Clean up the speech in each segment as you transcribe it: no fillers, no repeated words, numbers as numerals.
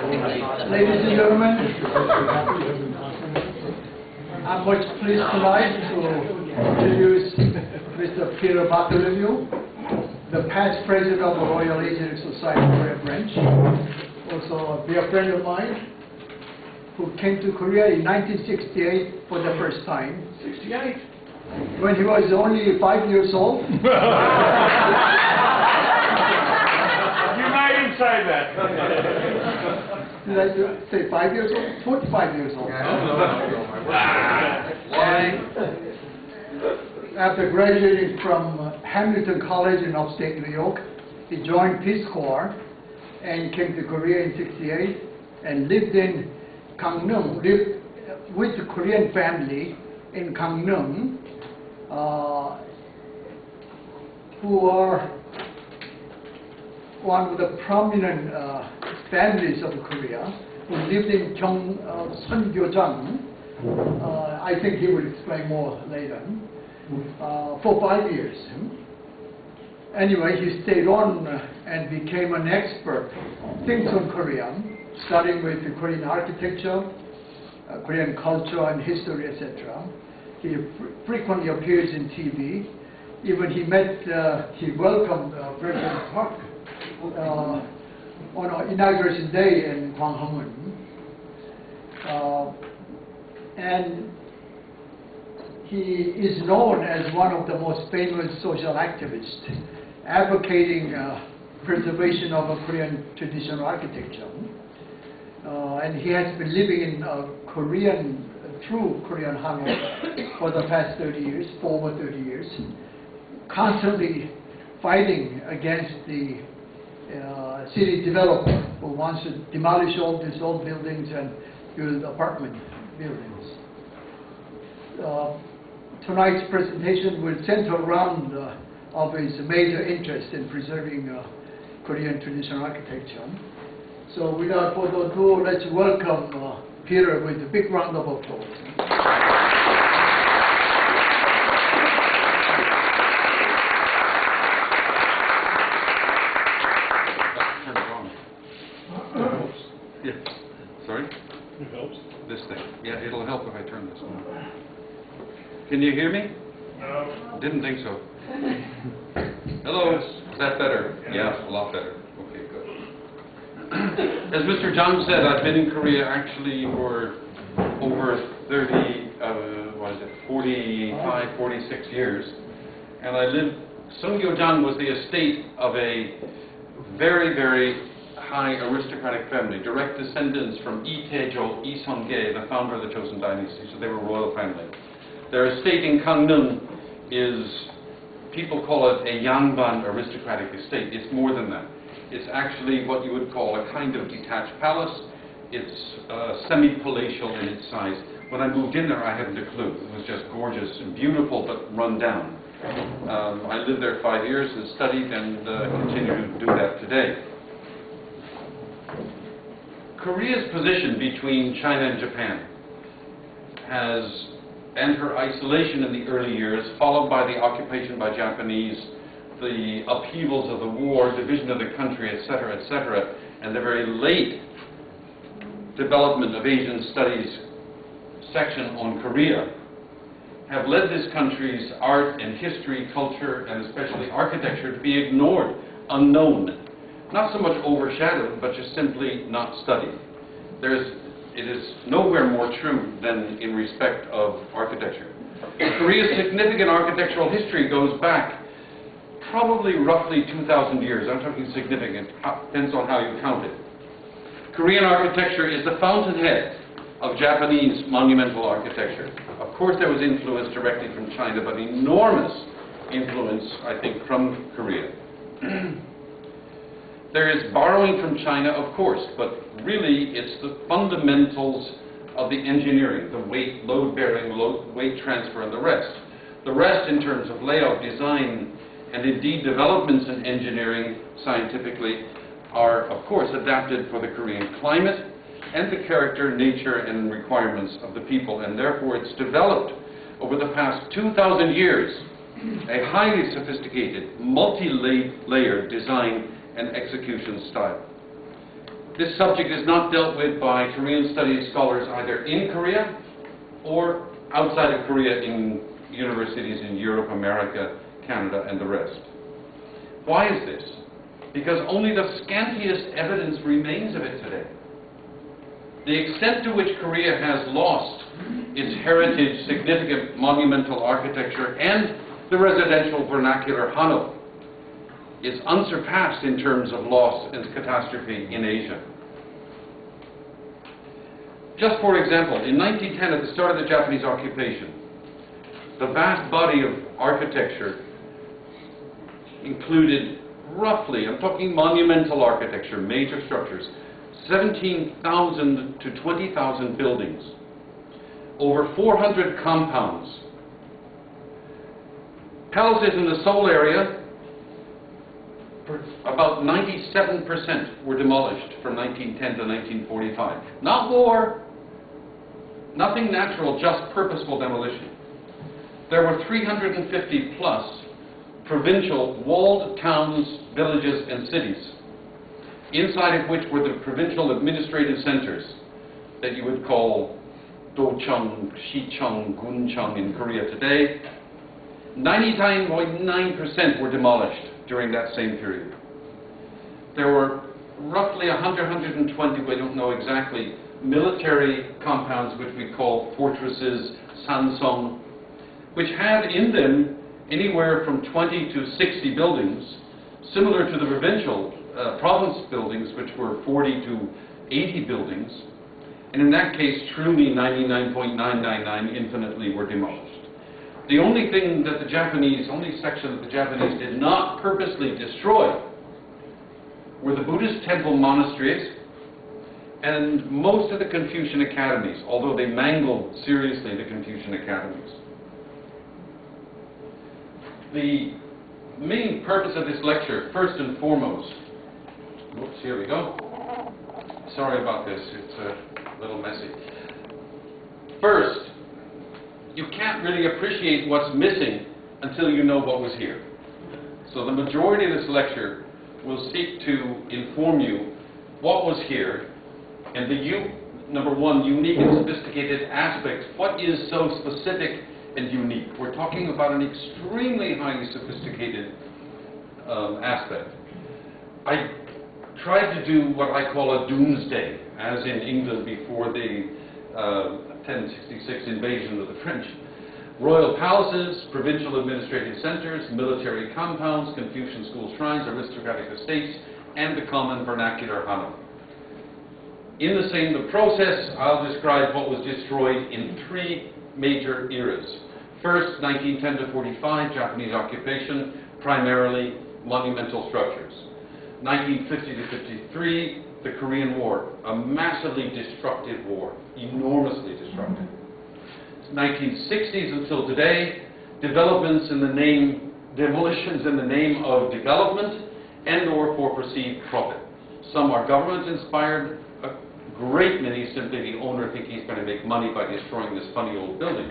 Ladies and gentlemen, I'm much pleased tonight to introduce Mr. Peter Bartholomew, the past president of the Royal Asiatic Society Korea branch, also a dear friend of mine, who came to Korea in 1968 for the first time. 68? When he was only 5 years old. Say that. Did I say 5 years old? 45 years old. After graduating from Hamilton College in upstate New York, he joined Peace Corps and came to Korea in '68 and lived in Gangneung, lived with the Korean family in Gangneung, who are one of the prominent families of Korea, who lived in Sungyojang. I think he will explain more later. For 5 years. Anyway, he stayed on and became an expert, thinks on Korea, studying with the Korean architecture, Korean culture and history, etc. He frequently appears in TV. Even he welcomed President Park on our inauguration day in Gwanghwamun. And he is known as one of the most famous social activists, advocating preservation of a Korean traditional architecture. And he has been living in true Korean hanok for the past 30 years, for over 30 years, constantly fighting against the city developer who wants to demolish all these old buildings and build apartment buildings. Tonight's presentation will center around of his major interest in preserving Korean traditional architecture. So without further ado, let's welcome Peter with a big round of applause. Yeah. Sorry? It helps. This thing. Yeah, it'll help if I turn this on. Can you hear me? No. Didn't think so. Hello. Is that better? Yeah, a lot better. Okay, good. As Mr. Jung said, I've been in Korea actually for over 45, 46 years. And I lived, Sungyojang was the estate of a very, very high aristocratic family, direct descendants from Lee Tae-jo, Lee Seong-gae, the founder of the Joseon dynasty, so they were a royal family. Their estate in Gangneung is, people call it a Yangban aristocratic estate. It's more than that. It's actually what you would call a kind of detached palace. It's semi-palatial in its size. When I moved in there, I hadn't a clue. It was just gorgeous and beautiful, but run down. I lived there 5 years and studied and continue to do that today. Korea's position between China and Japan and her isolation in the early years, followed by the occupation by Japanese, the upheavals of the war, division of the country, etc., and the very late development of Asian studies section on Korea, have led this country's art and history, culture, and especially architecture to be ignored, unknown. Not so much overshadowed, but just simply not studied. It is nowhere more true than in respect of architecture. Korea's significant architectural history goes back probably roughly 2,000 years. I'm talking significant, depends on how you count it. Korean architecture is the fountainhead of Japanese monumental architecture. Of course there was influence directly from China, but enormous influence, I think, from Korea. There is borrowing from China, of course, but really it's the fundamentals of the engineering, the weight, load-bearing, weight transfer, and the rest. The rest in terms of layout, design, and indeed developments in engineering scientifically are, of course, adapted for the Korean climate and the character, nature, and requirements of the people, and therefore it's developed over the past 2,000 years a highly sophisticated, multi-layered design and execution style. This subject is not dealt with by Korean studies scholars either in Korea or outside of Korea in universities in Europe, America, Canada, and the rest. Why is this? Because only the scantiest evidence remains of it today. The extent to which Korea has lost its heritage, significant monumental architecture, and the residential vernacular hanok is unsurpassed in terms of loss and catastrophe in Asia. Just for example, in 1910, at the start of the Japanese occupation, the vast body of architecture included roughly, I'm talking monumental architecture, major structures, 17,000 to 20,000 buildings, over 400 compounds. Palaces in the Seoul area, about 97% were demolished from 1910 to 1945. Not war, nothing natural, just purposeful demolition. There were 350 plus provincial walled towns, villages, and cities, inside of which were the provincial administrative centers that you would call docheong, sicheong, guncheong in Korea today. 99.9% were demolished during that same period. There were roughly 120, we don't know exactly, military compounds which we call fortresses, sansong, which had in them anywhere from 20 to 60 buildings, similar to the provincial province buildings, which were 40 to 80 buildings, and in that case, truly 99.999 infinitely were demolished. The only thing that the Japanese, only section that the Japanese did not purposely destroy were the Buddhist temple monasteries and most of the Confucian academies, although they mangled seriously the Confucian academies. The main purpose of this lecture, first and foremost, oops, here we go. Sorry about this, it's a little messy. First, you can't really appreciate what's missing until you know what was here. So the majority of this lecture will seek to inform you what was here and the number one, unique and sophisticated aspects. What is so specific and unique? We're talking about an extremely highly sophisticated aspect. I tried to do what I call a doomsday, as in England before the 1066 invasion of the French. Royal palaces, provincial administrative centers, military compounds, Confucian school shrines, aristocratic estates, and the common vernacular hanok. In the process, I'll describe what was destroyed in three major eras. First, 1910 to 45, Japanese occupation, primarily monumental structures. 1950 to 53, the Korean War, a massively destructive war, enormously destructive. 1960s until today, developments in the name, demolitions in the name of development and or for perceived profit. Some are government-inspired, a great many simply the owner think he's going to make money by destroying this funny old building.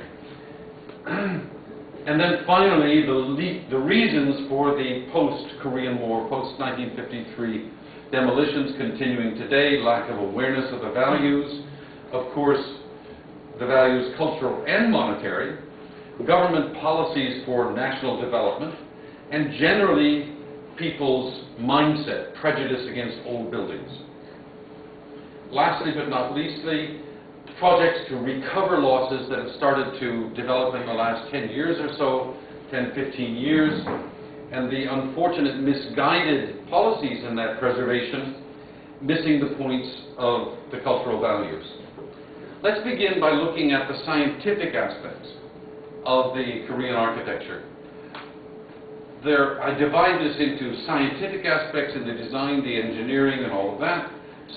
And then finally, the reasons for the post-Korean War, post-1953 demolitions continuing today, lack of awareness of the values, of course, the values cultural and monetary, government policies for national development, and generally people's mindset, prejudice against old buildings. Lastly but not leastly, projects to recover losses that have started to develop in the last 10 years or so, 10, 15 years, and the unfortunate misguided policies in that preservation, missing the points of the cultural values. Let's begin by looking at the scientific aspects of the Korean architecture. I divide this into scientific aspects in the design, the engineering, and all of that.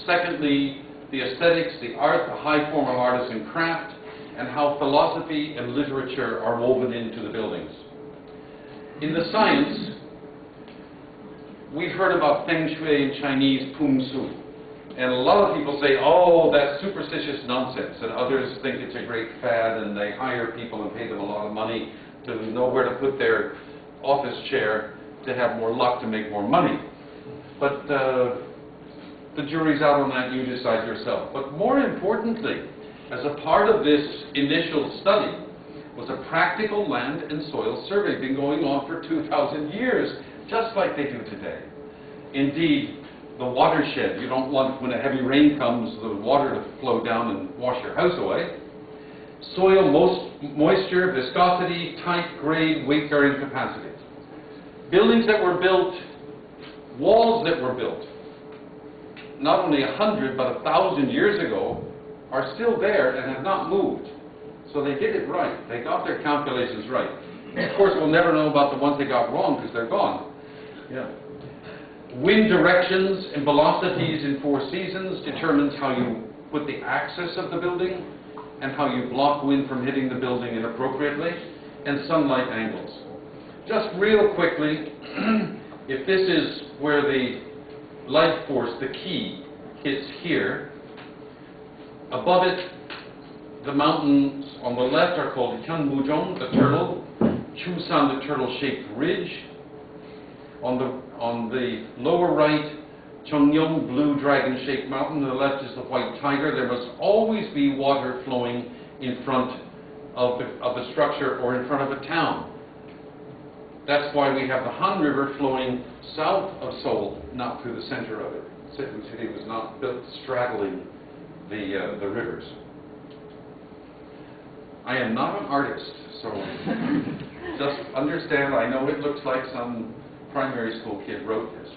Secondly, the aesthetics, the art, the high form of artisan craft, and how philosophy and literature are woven into the buildings. In the science, we've heard about Feng Shui in Chinese, Pung Su. And a lot of people say, oh, that's superstitious nonsense. And others think it's a great fad, and they hire people and pay them a lot of money to know where to put their office chair to have more luck to make more money. But The jury's out on that, you decide yourself. But more importantly, as a part of this initial study, was a practical land and soil survey, been going on for 2,000 years, just like they do today. Indeed, the watershed, you don't want, when a heavy rain comes, the water to flow down and wash your house away. Soil, moisture, viscosity, type, grade, weight-bearing capacity. Buildings that were built, walls that were built, not only 100 but 1,000 years ago, are still there and have not moved. So they did it right. They got their calculations right. Of course, we'll never know about the ones they got wrong because they're gone. Yeah. Wind directions and velocities in 4 seasons determines how you put the axis of the building and how you block wind from hitting the building inappropriately, and sunlight angles. Just real quickly, if this is where the life force, the key, hits here, above it, the mountains on the left are called Hyunmujong, the turtle, Chusan, the turtle-shaped ridge. On the lower right, Cheongnyong, blue dragon-shaped mountain. On the left is the white tiger. There must always be water flowing in front of the structure or in front of a town. That's why we have the Han River flowing south of Seoul, not through the center of it. The city was not built straddling the rivers. I am not an artist, so just understand, I know it looks like some primary school kid wrote this,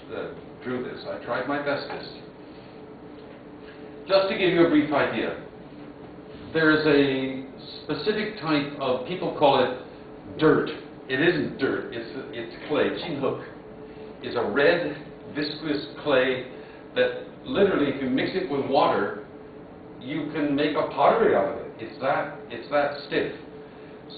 drew this. I tried my bestest. Just to give you a brief idea, there is a specific type of, people call it dirt. It isn't dirt, it's clay. Hanok is a red, viscous clay that literally, if you mix it with water, you can make a pottery out of it. It's that stiff.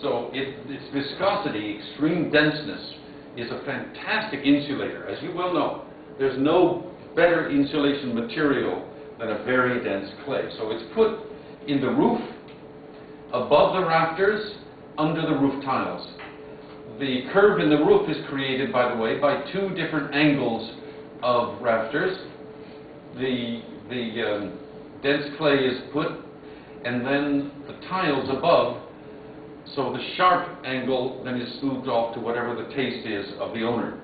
So its viscosity, extreme denseness, is a fantastic insulator. As you well know, there's no better insulation material than a very dense clay. So it's put in the roof, above the rafters, under the roof tiles. The curve in the roof is created, by the way, by 2 different angles of rafters. The dense clay is put, and then the tiles above, so the sharp angle then is smoothed off to whatever the taste is of the owner.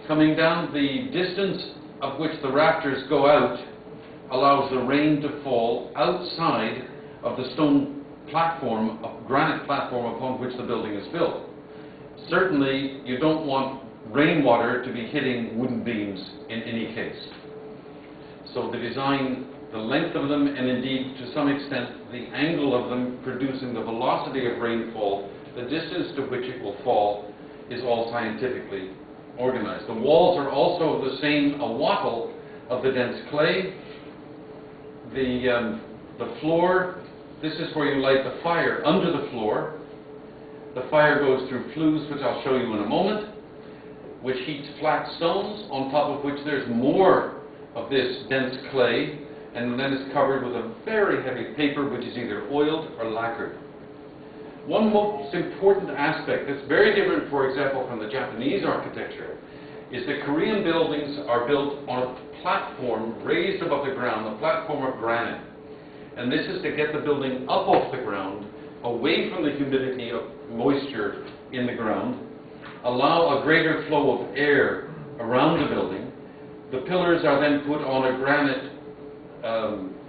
Coming down, the distance of which the rafters go out allows the rain to fall outside of the stone platform, granite platform upon which the building is built. Certainly, you don't want rainwater to be hitting wooden beams in any case. So the design, the length of them, and indeed, to some extent, the angle of them producing the velocity of rainfall, the distance to which it will fall, is all scientifically organized. The walls are also the same, a wattle of the dense clay. The floor, this is where you light the fire under the floor. The fire goes through flues, which I'll show you in a moment, which heats flat stones, on top of which there's more of this dense clay, and then it's covered with a very heavy paper, which is either oiled or lacquered. One most important aspect that's very different, for example, from the Japanese architecture, is that Korean buildings are built on a platform raised above the ground, a platform of granite. And this is to get the building up off the ground, away from the humidity of moisture in the ground, allow a greater flow of air around the building. The pillars are then put on a granite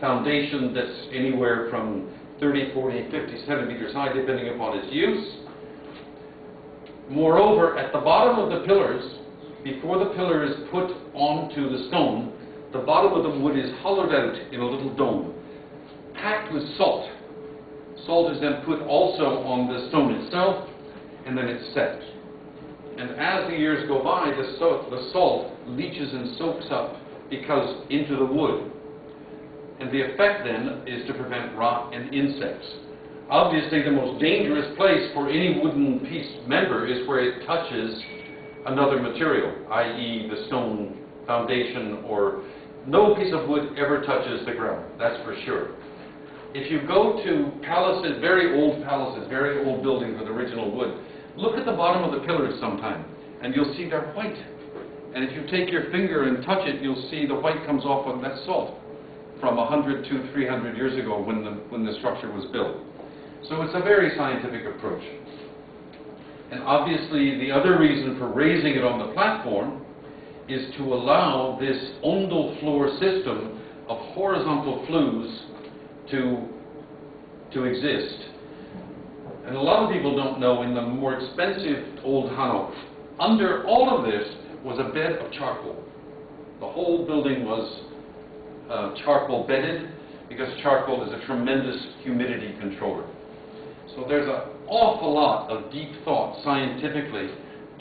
foundation that's anywhere from 30, 40, 50 centimeters high, depending upon its use. Moreover, at the bottom of the pillars, before the pillar is put onto the stone, the bottom of the wood is hollowed out in a little dome, packed with salt. Salt is then put also on the stone itself, and then it's set. And as the years go by, the salt leaches and soaks up into the wood. And the effect then is to prevent rot and insects. Obviously, the most dangerous place for any wooden piece member is where it touches another material, i.e. the stone foundation, or no piece of wood ever touches the ground, that's for sure. If you go to palaces, very old buildings with original wood, look at the bottom of the pillars sometime, and you'll see they're white. And if you take your finger and touch it, you'll see the white comes off, and that's salt from 100 to 300 years ago when the structure was built. So it's a very scientific approach. And obviously the other reason for raising it on the platform is to allow this ondal floor system of horizontal flues to exist. And a lot of people don't know, in the more expensive old hanok, under all of this was a bed of charcoal. The whole building was charcoal bedded, because charcoal is a tremendous humidity controller. So there's an awful lot of deep thought scientifically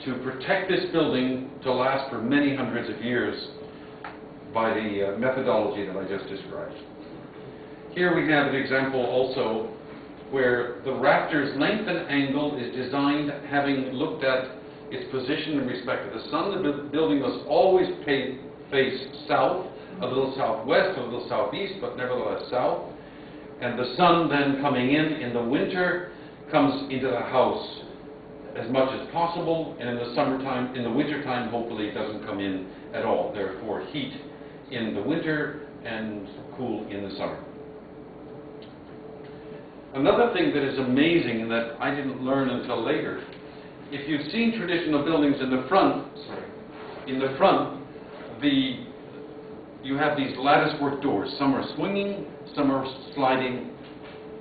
to protect this building to last for many hundreds of years by the methodology that I just described. Here we have an example also where the rafter's length and angle is designed having looked at its position in respect to the sun. The building must always face south, a little southwest, a little southeast, but nevertheless south. And the sun then coming in the winter comes into the house as much as possible, and in the summertime, in the wintertime, hopefully it doesn't come in at all. Therefore, heat in the winter and cool in the summer. Another thing that is amazing that I didn't learn until later, if you've seen traditional buildings in the front, you have these latticework doors. Some are swinging, some are sliding.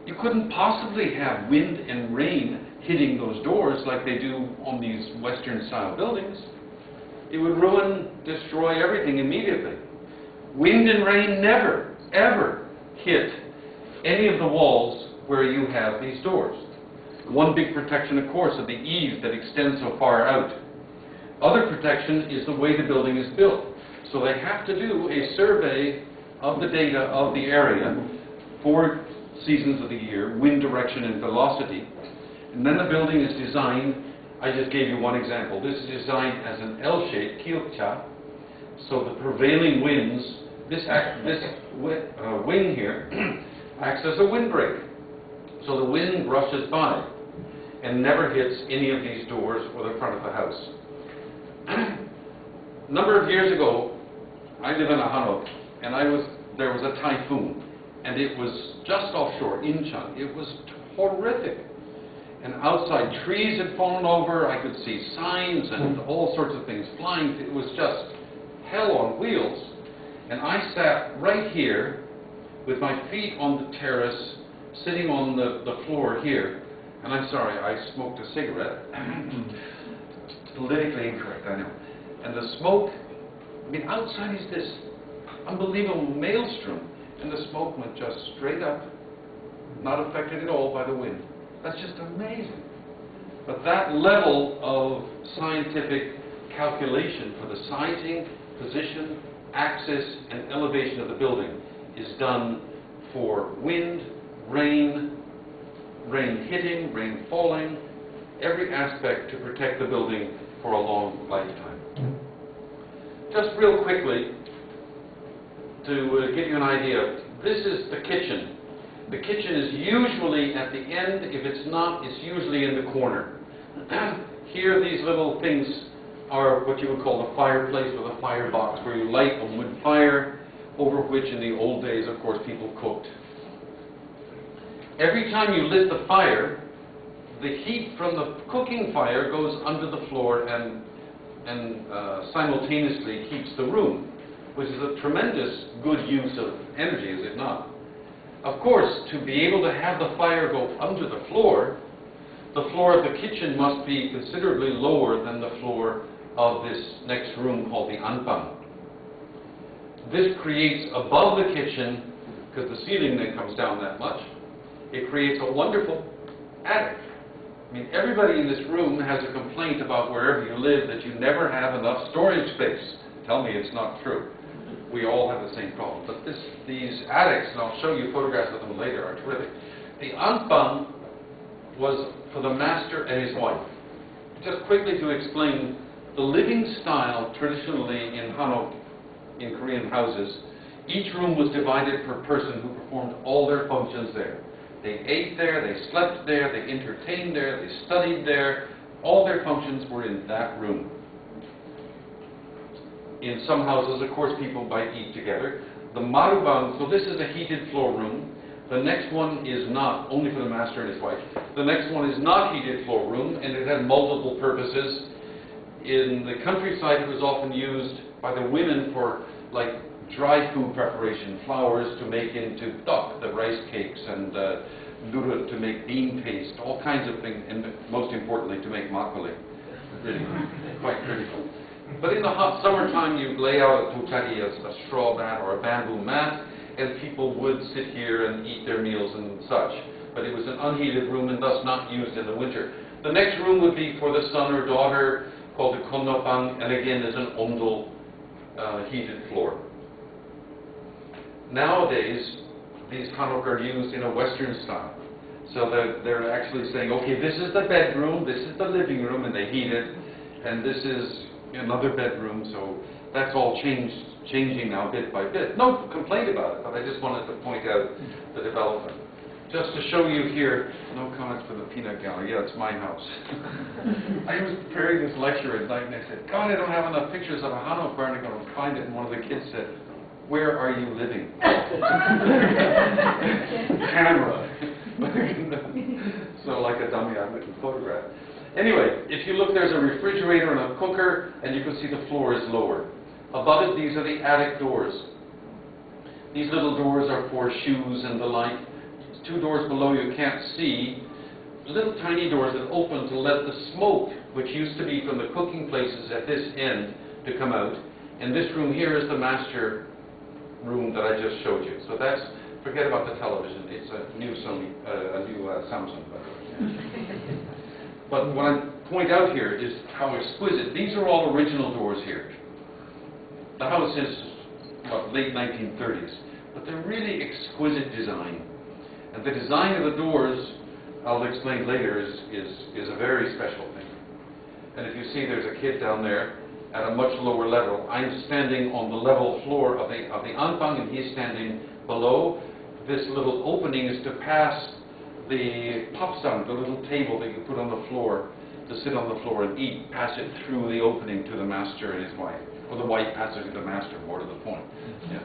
You couldn't possibly have wind and rain hitting those doors like they do on these Western-style buildings. It would ruin, destroy everything immediately. Wind and rain never, ever hit any of the walls where you have these doors. One big protection, of course, of the eaves that extend so far out. Other protection is the way the building is built. So they have to do a survey of the data of the area, 4 seasons of the year, wind direction and velocity. And then the building is designed, I just gave you one example. This is designed as an L-shape, kiokcha. So the prevailing winds, this wing here acts as a windbreak. So the wind brushes by and never hits any of these doors or the front of the house. A number of years ago, I live in a hanok, and there was a typhoon, and it was just offshore, Incheon. It was horrific. And outside, trees had fallen over. I could see signs and all sorts of things flying. It was just hell on wheels. And I sat right here with my feet on the terrace, sitting on the floor here. And I'm sorry, I smoked a cigarette. Politically incorrect, I know. And the smoke, I mean, outside is this unbelievable maelstrom, and the smoke went just straight up, not affected at all by the wind. That's just amazing. But that level of scientific calculation for the sizing, position, axis, and elevation of the building is done for wind, rain, rain hitting, rain falling, every aspect to protect the building for a long lifetime. Just real quickly, to give you an idea, this is the kitchen. The kitchen is usually at the end. If it's not, it's usually in the corner. Here, these little things are what you would call the fireplace or the firebox, where you light a wood fire, over which in the old days, of course, people cooked. Every time you lit the fire, the heat from the cooking fire goes under the floor and simultaneously heats the room, which is a tremendous good use of energy, is it not? Of course, to be able to have the fire go under the floor of the kitchen must be considerably lower than the floor of this next room called the anpan. This creates above the kitchen, because the ceiling then comes down that much, it creates a wonderful attic. I mean, everybody in this room has a complaint about wherever you live that you never have enough storage space. Tell me it's not true. We all have the same problem. But these attics, and I'll show you photographs of them later, are terrific. The anpan was for the master and his wife. Just quickly to explain, the living style traditionally in hanok, in Korean houses, each room was divided per person who performed all their functions there. They ate there, they slept there, they entertained there, they studied there. All their functions were in that room. In some houses, of course, people might eat together. The marubang, so this is a heated floor room. The next one is not, only for the master and his wife. The next one is not heated floor room, and it had multiple purposes. In the countryside, it was often used by the women for, like, dry food preparation, flours to make into duck, the rice cakes, and lura to make bean paste, all kinds of things, and most importantly, to make makgeolli. Really quite critical. But in the hot summertime, you'd lay out a tutari, a straw mat or a bamboo mat, and people would sit here and eat their meals and such. But it was an unheated room and thus not used in the winter. The next room would be for the son or daughter, called the konnopang, and again is an ondol, heated floor. Nowadays, these hanok are used in a Western style. So they're actually saying, okay, this is the bedroom, this is the living room, and they heat it, and this is another bedroom, so that's all changing now bit by bit. No complaint about it, but I just wanted to point out the development. Just to show you here, no comments for the peanut gallery. Yeah, it's my house. I was preparing this lecture at night, and I said, God, I don't have enough pictures of a hanok barn to go and find it. And one of the kids said, where are you living? Camera. So like a dummy, I wouldn't photograph. Anyway, if you look, there's a refrigerator and a cooker, and you can see the floor is lower. Above it, these are the attic doors. These little doors are for shoes and the like. Two doors below you can't see. Little tiny doors that open to let the smoke, which used to be from the cooking places at this end, to come out. And this room here is the master room that I just showed you. So that's, forget about the television. It's a new Sony, Samsung, by the way. But what I point out here is how exquisite. These are all original doors here. The house is, what, late 1930s. But they're really exquisite design. And the design of the doors, I'll explain later, is a very special thing. And if you see there's a kid down there at a much lower level. I'm standing on the level floor of the anpang, and he's standing below. This little opening is to pass the popsang, the little table that you put on the floor, to sit on the floor and eat, pass it through the opening to the master and his wife. Or the wife passes it to the master, more to the point. Yes.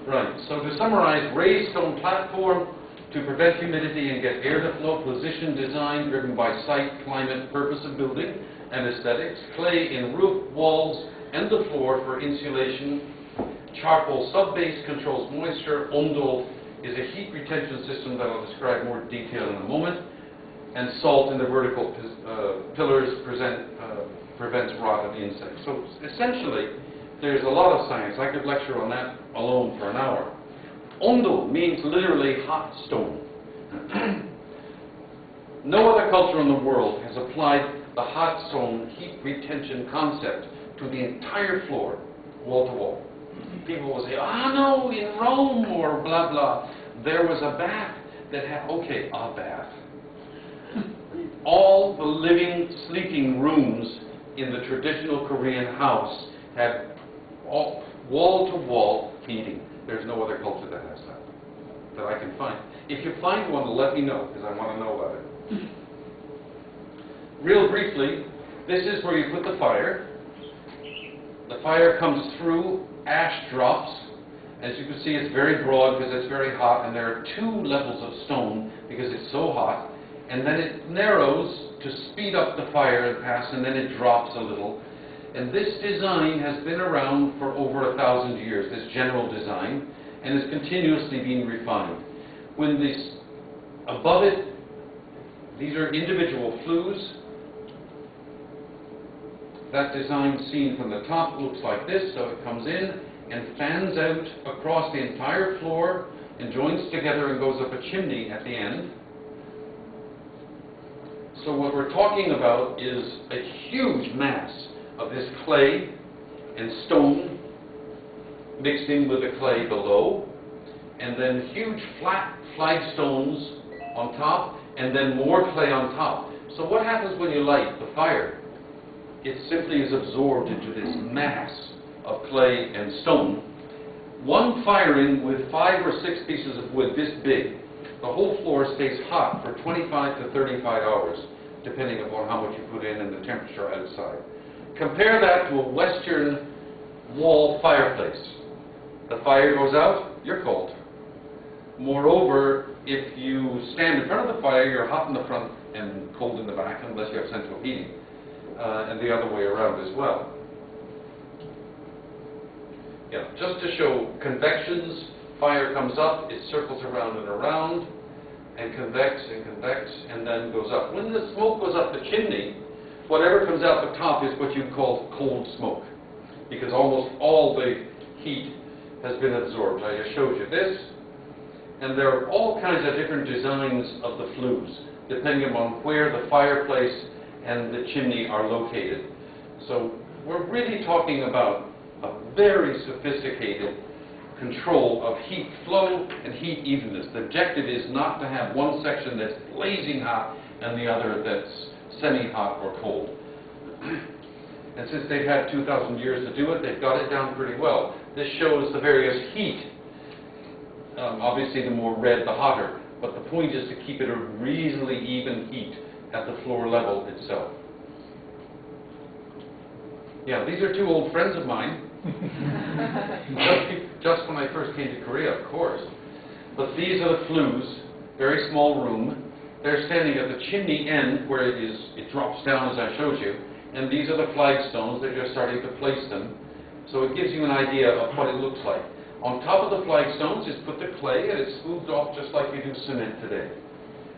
Right, so to summarize, raised stone platform to prevent humidity and get air to flow, position design driven by site, climate, purpose of building, and aesthetics, clay in roof, walls, and the floor for insulation, charcoal subbase controls moisture, ondol is a heat retention system that I'll describe more detail in a moment, and salt in the vertical pillars prevents rot of insects. So essentially, there's a lot of science. I could lecture on that alone for an hour. Ondol means literally hot stone. No other culture in the world has applied the hot stone heat retention concept to the entire floor, wall to wall. People will say, no, in Rome or blah, blah, there was a bath that had, okay, a bath. All the living, sleeping rooms in the traditional Korean house had wall-to-wall heating. There's no other culture that has that I can find. If you find one, let me know, because I want to know about it. Real briefly, this is where you put the fire. The fire comes through, ash drops. As you can see, it's very broad because it's very hot, and there are two levels of stone because it's so hot. And then it narrows to speed up the fire and pass, and then it drops a little. And this design has been around for over 1,000 years, this general design, and is continuously being refined. When this, above it, these are individual flues. That design seen from the top looks like this, so it comes in and fans out across the entire floor and joins together and goes up a chimney at the end. So what we're talking about is a huge mass of this clay and stone mixed in with the clay below, and then huge flat flagstones on top, and then more clay on top. So what happens when you light the fire? It simply is absorbed into this mass of clay and stone. One firing with 5 or 6 pieces of wood this big, the whole floor stays hot for 25 to 35 hours, depending upon how much you put in and the temperature outside. compare that to a Western wall fireplace. The fire goes out, you're cold. Moreover, if you stand in front of the fire, you're hot in the front and cold in the back, unless you have central heating, and the other way around as well. Yeah, just to show convections, fire comes up, it circles around and around, and convects, and then goes up. When the smoke goes up the chimney, whatever comes out the top is what you call cold smoke, because almost all the heat has been absorbed. I just showed you this, and there are all kinds of different designs of the flues, depending upon where the fireplace and the chimney are located. So we're really talking about a very sophisticated control of heat flow and heat evenness. The objective is not to have one section that's blazing hot and the other that's semi-hot or cold. And since they've had 2,000 years to do it, they've got it down pretty well. This shows the various heat. Obviously, the more red, the hotter. But the point is to keep it a reasonably even heat at the floor level itself. Yeah, these are two old friends of mine. just when I first came to Korea, of course. But these are the flues, very small room. They're standing at the chimney end where it drops down as I showed you. And these are the flagstones. They're just starting to place them. So it gives you an idea of what it looks like. On top of the flagstones is put the clay, and it's smoothed off just like you do cement today.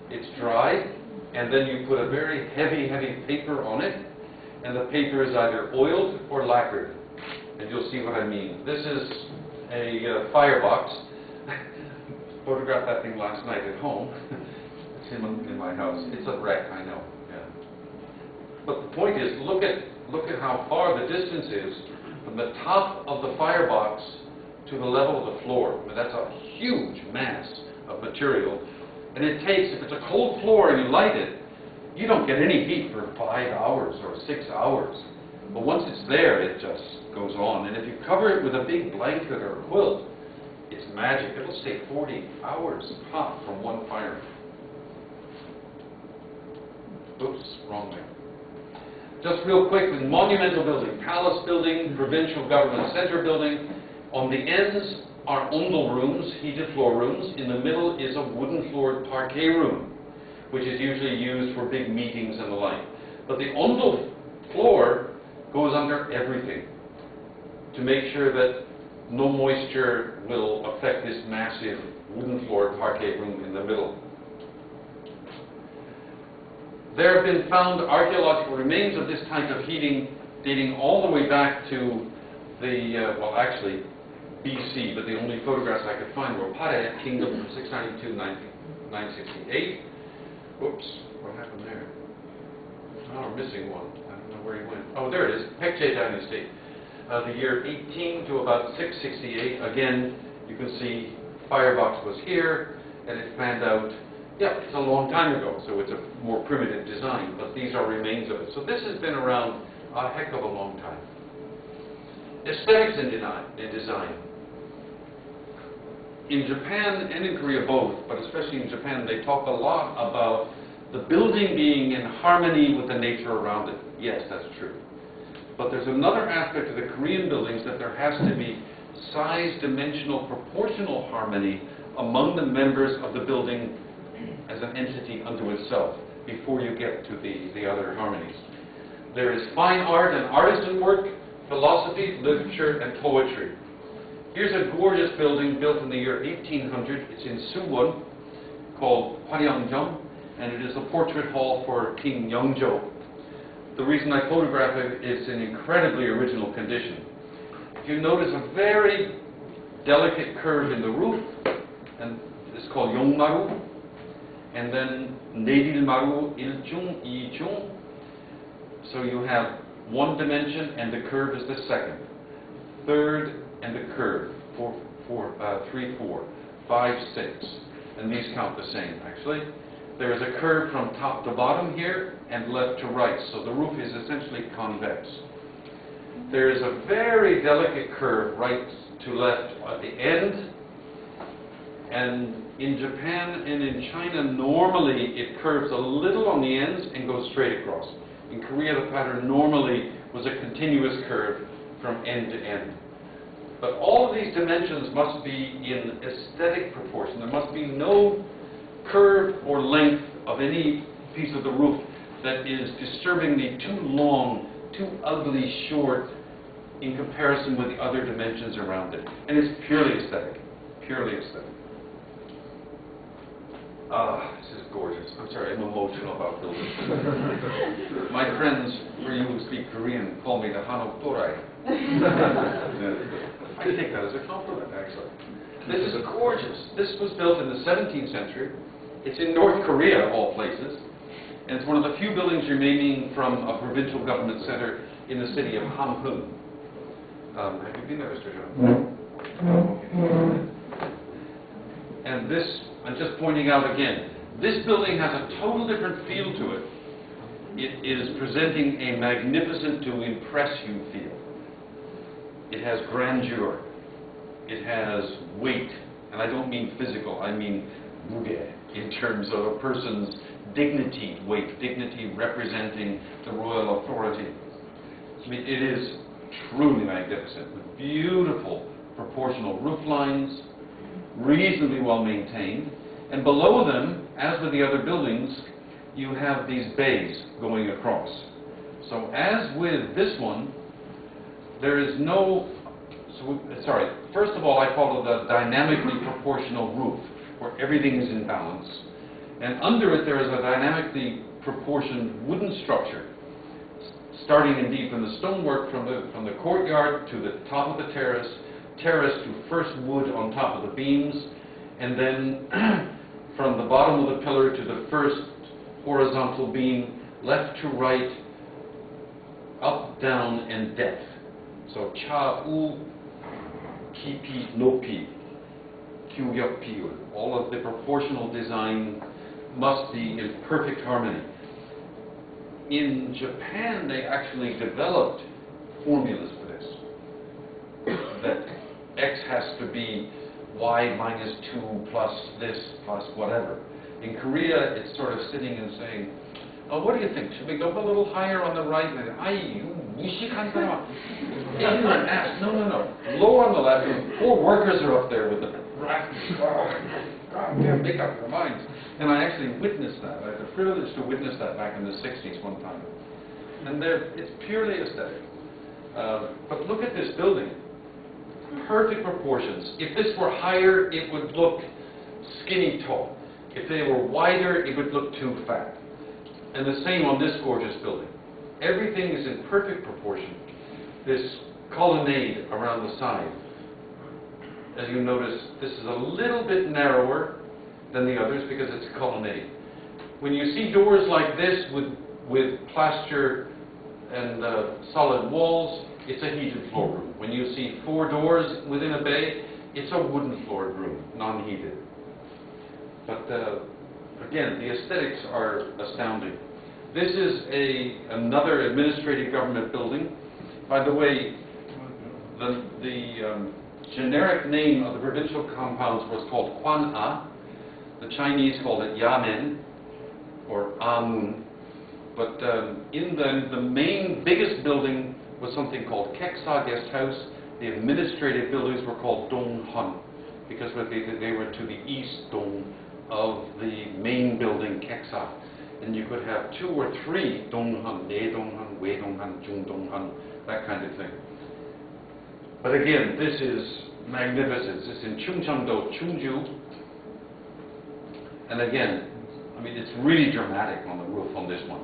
It's dry, and then you put a very heavy, heavy paper on it, and the paper is either oiled or lacquered. And you'll see what I mean. This is a firebox. Photographed that thing last night at home. It's in my house. It's a wreck, I know. Yeah. But the point is, look at how far the distance is from the top of the firebox to the level of the floor. I mean, that's a huge mass of material. And it takes, if it's a cold floor and you light it, you don't get any heat for 5 hours or 6 hours. But once it's there, it just goes on. And if you cover it with a big blanket or a quilt, it's magic. It'll stay 40 hours hot from one fire. Oops, wrong way. Just real quickly, monumental building, palace building, provincial government center building. On the ends are ondel rooms, heated floor rooms. In the middle is a wooden floored parquet room, which is usually used for big meetings and the like. But the ondel floor goes under everything to make sure that no moisture will affect this massive wooden floored parquet room in the middle. There have been found archaeological remains of this type of heating dating all the way back to the, well actually BC, but the only photographs I could find were Pare Kingdom from 692 to 968. Whoops, what happened there? Oh, we're missing one. I don't know where he went. Oh, there it is, Pekche Dynasty. The year 18 to about 668. Again, you can see firebox was here, and it fanned out. Yeah, it's a long time ago, so it's a more primitive design, but these are remains of it. So this has been around a heck of a long time. Aesthetics in design. In Japan and in Korea both, but especially in Japan, they talk a lot about the building being in harmony with the nature around it. Yes, that's true. But there's another aspect of the Korean buildings that there has to be size, dimensional, proportional harmony among the members of the building as an entity unto itself before you get to the other harmonies. There is fine art and artisan work, philosophy, literature, and poetry. Here's a gorgeous building built in the year 1800. It's in Suwon, called Hwaryeongjong, and it is a portrait hall for King Yeongjo. The reason I photograph it is in incredibly original condition. If you notice a very delicate curve in the roof, and it's called Yongmaru, and then Nerilmaru, Iljung, Ijung. So you have one dimension, and the curve is the second. Third, and the curve, 3, 4, 5, 6. And these count the same, actually. There is a curve from top to bottom here, and left to right. So the roof is essentially convex. There is a very delicate curve right to left at the end. And in Japan and in China, normally it curves a little on the ends and goes straight across. In Korea, the pattern normally was a continuous curve from end to end. But all of these dimensions must be in aesthetic proportion. There must be no curve or length of any piece of the roof that is disturbingly too long, too ugly short in comparison with the other dimensions around it. And it's purely aesthetic. Purely aesthetic. This is gorgeous. I'm sorry, I'm emotional about buildings. My friends, for you who speak Korean, call me the hanok torai. I take that as a compliment, actually. This is gorgeous. This was built in the 17th century. It's in North Korea, of all places. And it's one of the few buildings remaining from a provincial government center in the city of Hamhung. Have you been there, Mr. John? Okay. And this, I'm just pointing out again, this building has a total different feel to it. It is presenting a magnificent to impress you feel. It has grandeur. It has weight. And I don't mean physical, I mean muge, in terms of a person's dignity, weight, dignity representing the royal authority. I mean, it is truly magnificent, with beautiful proportional roof lines, reasonably well maintained, and below them, as with the other buildings, you have these bays going across. So as with this one, there is no, first of all, I call it a dynamically proportional roof, where everything is in balance. And under it, there is a dynamically proportioned wooden structure, starting indeed from the stonework from the courtyard to the top of the terrace to first wood on top of the beams, and then from the bottom of the pillar to the first horizontal beam, left to right, up, down, and depth. So cha, u, ki, pi, no, pi, kyu, yup, pi. All of the proportional design must be in perfect harmony. In Japan, they actually developed formulas for this. That x has to be y minus 2 plus this plus whatever. In Korea, it's sort of sitting and saying, oh, what do you think? Should we go a little higher on the right? And ignorant ass. No. Lower on the left. And poor workers are up there with the make up their minds. And I actually witnessed that. I had the privilege to witness that back in the 60s one time. And it's purely aesthetic. But look at this building. Perfect proportions. If this were higher, it would look skinny tall. If they were wider, it would look too fat. And the same on this gorgeous building. Everything is in perfect proportion. This colonnade around the side. As you notice, this is a little bit narrower than the others because it's a colonnade. When you see doors like this with plaster and solid walls, it's a heated floor room. When you see 4 doors within a bay, it's a wooden floored room, non-heated. But again, the aesthetics are astounding. This is another administrative government building. By the way, the generic name of the provincial compounds was called Kwan-a. The Chinese called it Yamen, or Amun. But in the main, biggest building was something called Keksa Guest House. The administrative buildings were called Donghan, because they were to the east Dong of the main building, Keksa. And you could have 2 or 3 Donghan, Ne Donghan, Wei Donghan, Jung Donghan, that kind of thing. But again, this is magnificent. This is in Chungcheong-do, Chungju. And again, I mean, it's really dramatic on the roof on this one.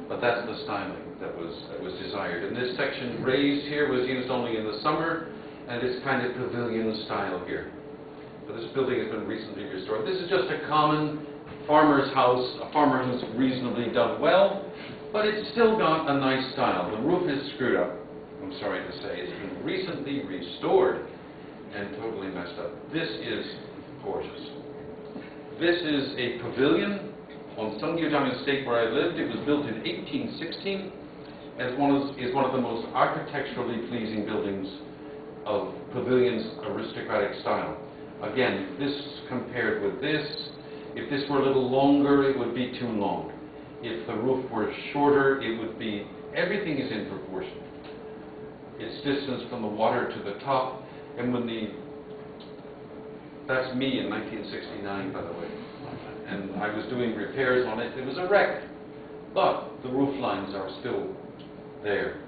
But that's the styling that was desired. And this section raised here was used only in the summer, and it's kind of pavilion style here. But this building has been recently restored. This is just a common farmer's house, a farmer who's reasonably done well, but it's still got a nice style. The roof is screwed up, I'm sorry to say. It's been recently restored and totally messed up. This is gorgeous. This is a pavilion on Seonggyeojang Estate where I lived. It was built in 1816 and is one of the most architecturally pleasing buildings of pavilions aristocratic style. Again, this compared with this, if this were a little longer, it would be too long. If the roof were shorter, it would be, everything is in proportion. Its distance from the water to the top, and when that's me in 1969, by the way, and I was doing repairs on it. It was a wreck, but the roof lines are still there.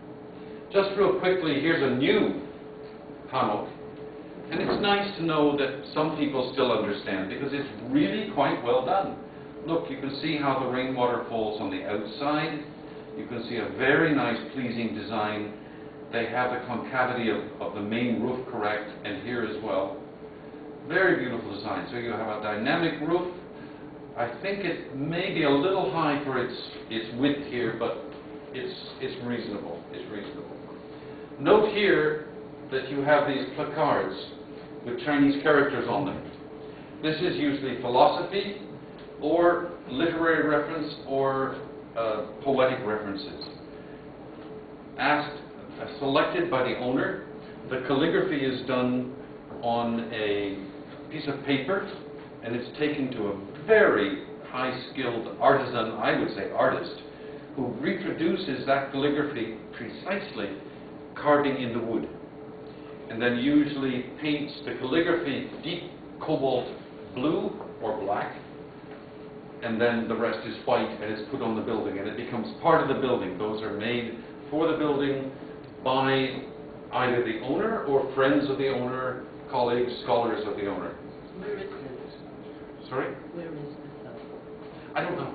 Just real quickly, here's a new hanok, and it's nice to know that some people still understand, because it's really quite well done. Look, you can see how the rainwater falls on the outside. You can see a very nice, pleasing design. They have the concavity of the main roof correct, and here as well. Very beautiful design. So you have a dynamic roof. I think it may be a little high for its width here, but it's reasonable. It's reasonable. Note here that you have these placards with Chinese characters on them. This is usually philosophy or literary reference or poetic references. Selected by the owner. The calligraphy is done on a piece of paper, and it's taken to a very high-skilled artisan, I would say artist, who reproduces that calligraphy precisely, carving in the wood, and then usually paints the calligraphy deep cobalt blue or black, and then the rest is white, and it's put on the building, and it becomes part of the building. Those are made for the building by either the owner or friends of the owner, colleagues, scholars of the owner. Where is this? Sorry? Where is this? I don't know.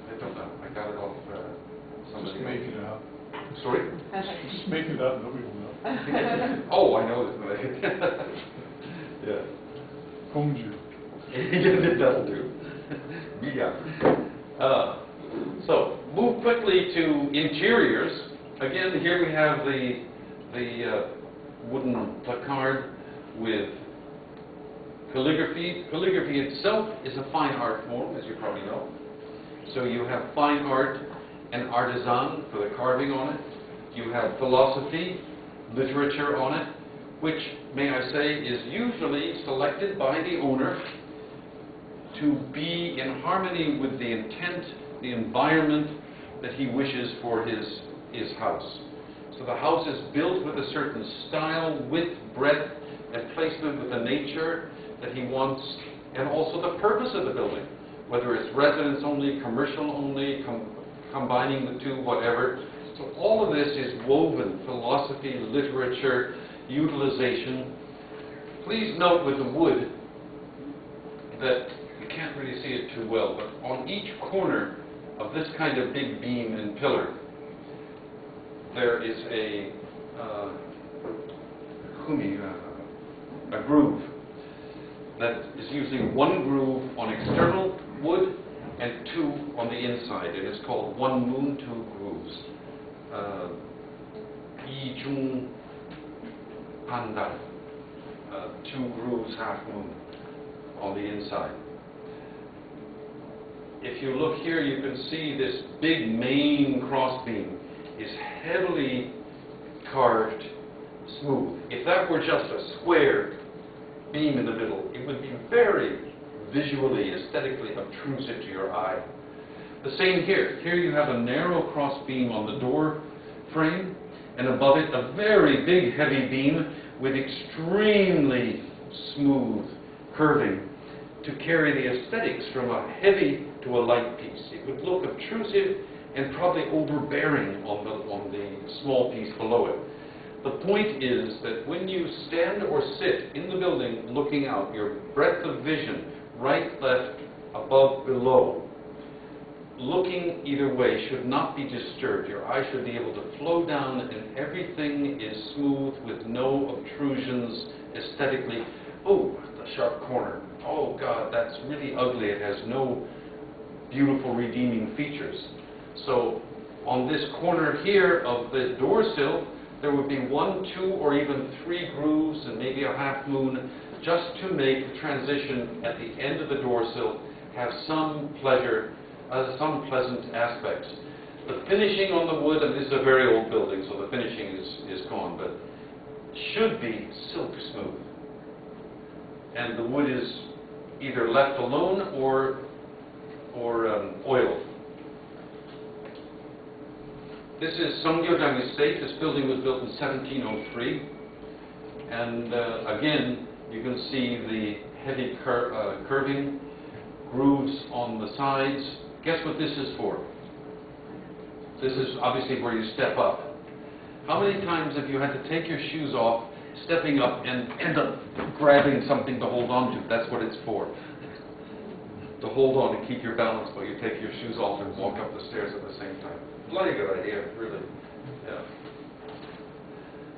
I don't know. I got it off somebody. Just make it up. Sorry? Just make it up, nobody will know. Oh, I know it. Yeah. Phoned you. It does do. Yeah. So, move quickly to interiors. Again, here we have the wooden placard with calligraphy. Calligraphy itself is a fine art form, as you probably know. So you have fine art and artisan for the carving on it. You have philosophy, literature on it, which, may I say, is usually selected by the owner to be in harmony with the intent, the environment that he wishes for his house. So the house is built with a certain style, width, breadth, and placement with the nature that he wants, and also the purpose of the building, whether it's residence only, commercial only, combining the two, whatever. So all of this is woven, philosophy, literature, utilization. Please note with the wood that you can't really see it too well, but on each corner of this kind of big beam and pillar, there is a groove that is usually one groove on external wood and two on the inside. It is called one moon, two grooves. Yi Chung Pandan. Two grooves, half moon on the inside. If you look here, you can see this big main cross beam is heavily carved smooth. If that were just a square beam in the middle, it would be very visually, aesthetically obtrusive to your eye. The same here. Here you have a narrow cross beam on the door frame, and above it a very big heavy beam with extremely smooth curving to carry the aesthetics from a heavy to a light piece. It would look obtrusive and probably overbearing on the small piece below it. The point is that when you stand or sit in the building looking out, your breadth of vision, right, left, above, below, looking either way should not be disturbed. Your eye should be able to flow down and everything is smooth with no obtrusions aesthetically. Oh, the sharp corner. Oh God, that's really ugly. It has no beautiful redeeming features. So on this corner here of the door sill, there would be 1, 2, or even 3 grooves and maybe a half moon, just to make the transition at the end of the door sill have some pleasure, some pleasant aspects. The finishing on the wood, and this is a very old building, so the finishing is gone, but should be silk smooth. And the wood is either left alone or oiled. This is Songyeodang Estate. This building was built in 1703. And again, you can see the heavy curving grooves on the sides. Guess what this is for? This is obviously where you step up. How many times have you had to take your shoes off, stepping up, and end up grabbing something to hold on to? That's what it's for. To hold on, to keep your balance while you take your shoes off and walk up the stairs at the same time. Bloody good idea, really. Yeah.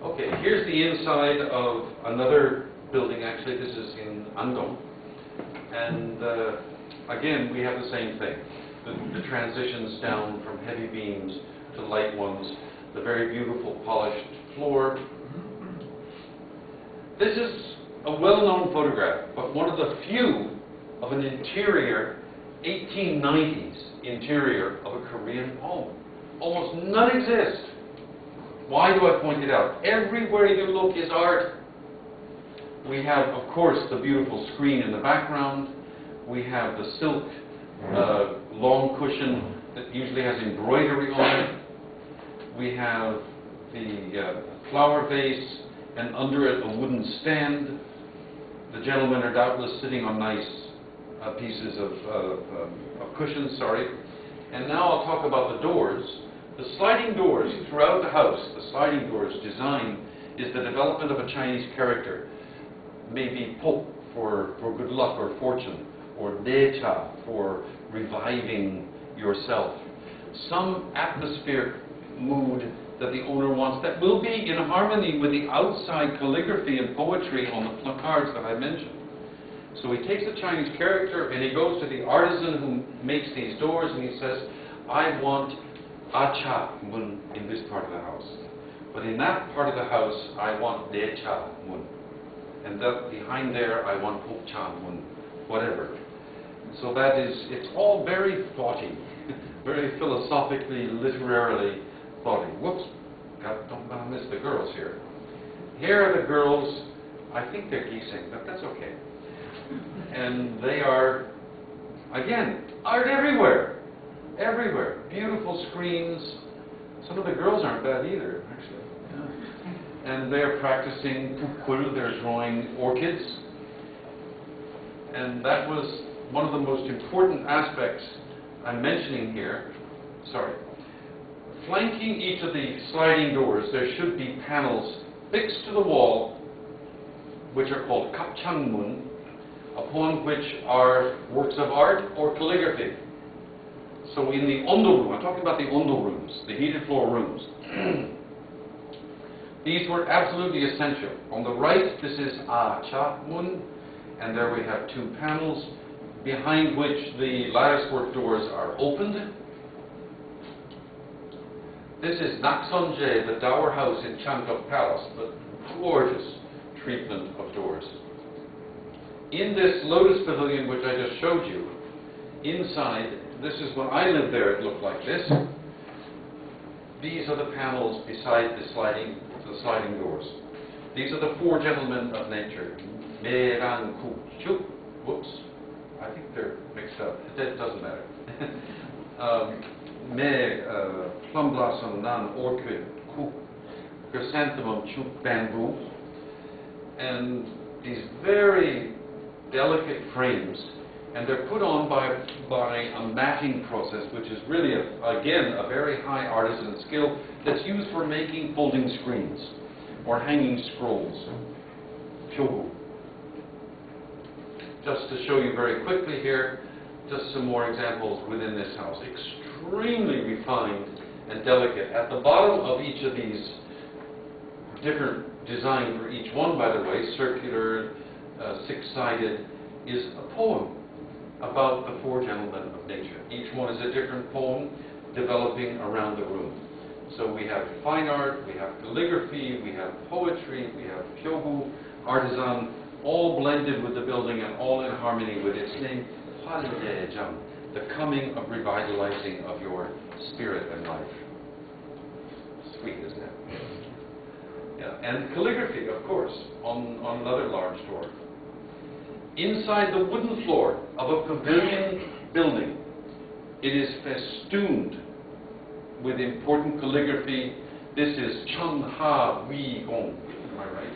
Okay, here's the inside of another building. Actually, this is in Andong. And again, we have the same thing. The transitions down from heavy beams to light ones. The very beautiful polished floor. This is a well-known photograph, but one of the few of an interior, 1890s interior of a Korean home. Almost none exist. Why do I point it out? Everywhere you look is art. We have, of course, the beautiful screen in the background. We have the silk long cushion that usually has embroidery on it. We have the flower vase, and under it a wooden stand. The gentlemen are doubtless sitting on nice pieces of cushions, sorry. And now I'll talk about the doors. The sliding doors throughout the house, the sliding doors design is the development of a Chinese character. Maybe Po for good luck or fortune, or Decha for reviving yourself. Some atmospheric mood that the owner wants that will be in harmony with the outside calligraphy and poetry on the placards that I mentioned. So he takes a Chinese character and he goes to the artisan who makes these doors and he says, I want Acha Mun in this part of the house. But in that part of the house, I want Decha Mun. And that behind there, I want Pokcha Mun, whatever. So that is, it's all very thoughty, very philosophically, literarily thoughty. Whoops, don't want to miss the girls here. Here are the girls. I think they're geesing, but that's okay. And they are, again, art everywhere. Everywhere. Beautiful screens. Some of the girls aren't bad either, actually. Yeah. And they're practicing pukul, they're drawing orchids. And that was one of the most important aspects I'm mentioning here. Sorry. Flanking each of the sliding doors, there should be panels fixed to the wall, which are called kapchangmun, upon which are works of art or calligraphy. So in the ondo room, I'm talking about the ondo rooms, the heated floor rooms. These were absolutely essential. On the right, this is Cha-mun, and there we have two panels behind which the latticework doors are opened. This is Naksonje, the dower house in Changguk Palace, the gorgeous treatment of doors. In this lotus pavilion, which I just showed you, inside, this is when I lived there, it looked like this. These are the panels beside the sliding doors. These are the four gentlemen of nature. Me, Ran, Ku, Chu. Whoops. I think they're mixed up. It doesn't matter. Me, plum blossom, Nan, orchid, Ku, chrysanthemum, Chu, bamboo. And these very delicate frames, and they're put on by a matting process, which is really, again, a very high artisan skill that's used for making folding screens or hanging scrolls. Pyogu. Just to show you very quickly here, just some more examples within this house. Extremely refined and delicate. At the bottom of each of these, different design for each one, by the way, circular, six-sided, is a poem about the four gentlemen of nature. Each one is a different poem developing around the room. So we have fine art, we have calligraphy, we have poetry, we have pyogu, artisan, all blended with the building and all in harmony with its name, Hwaldaejang, the coming of revitalizing of your spirit and life. Sweet, isn't it? Yeah. And calligraphy, of course, on another large door. Inside the wooden floor of a pavilion building, it is festooned with important calligraphy. This is Chen Ha Wei Gong. Am I right?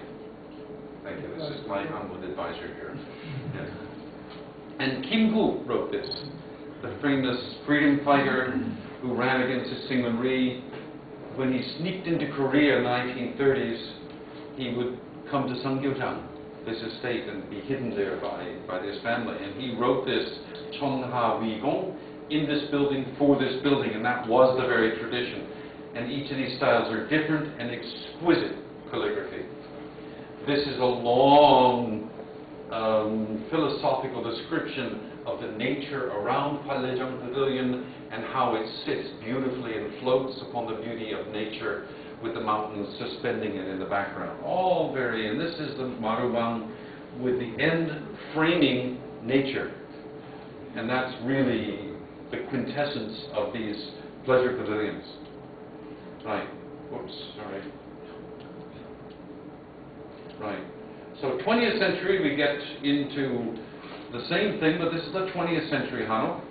Thank you. This is my humble advisor here. Yes. And Kim Gu wrote this, the famous freedom fighter who ran against the Syngman. When he sneaked into Korea in the 1930s, he would come to Sungyeojang, this estate, and be hidden there by this family. And he wrote this Chen Ha Wei Gong in this building for this building, and that was the very tradition. And each of these styles are different and exquisite calligraphy. This is a long philosophical description of the nature around Palejang Pavilion and how it sits beautifully and floats upon the beauty of nature with the mountains suspending it in the background. All very, and this is the Marubang with the end framing nature. And that's really the quintessence of these pleasure pavilions. Right. Whoops, sorry. Right. So 20th century, we get into the same thing, but this is the 20th century hanok.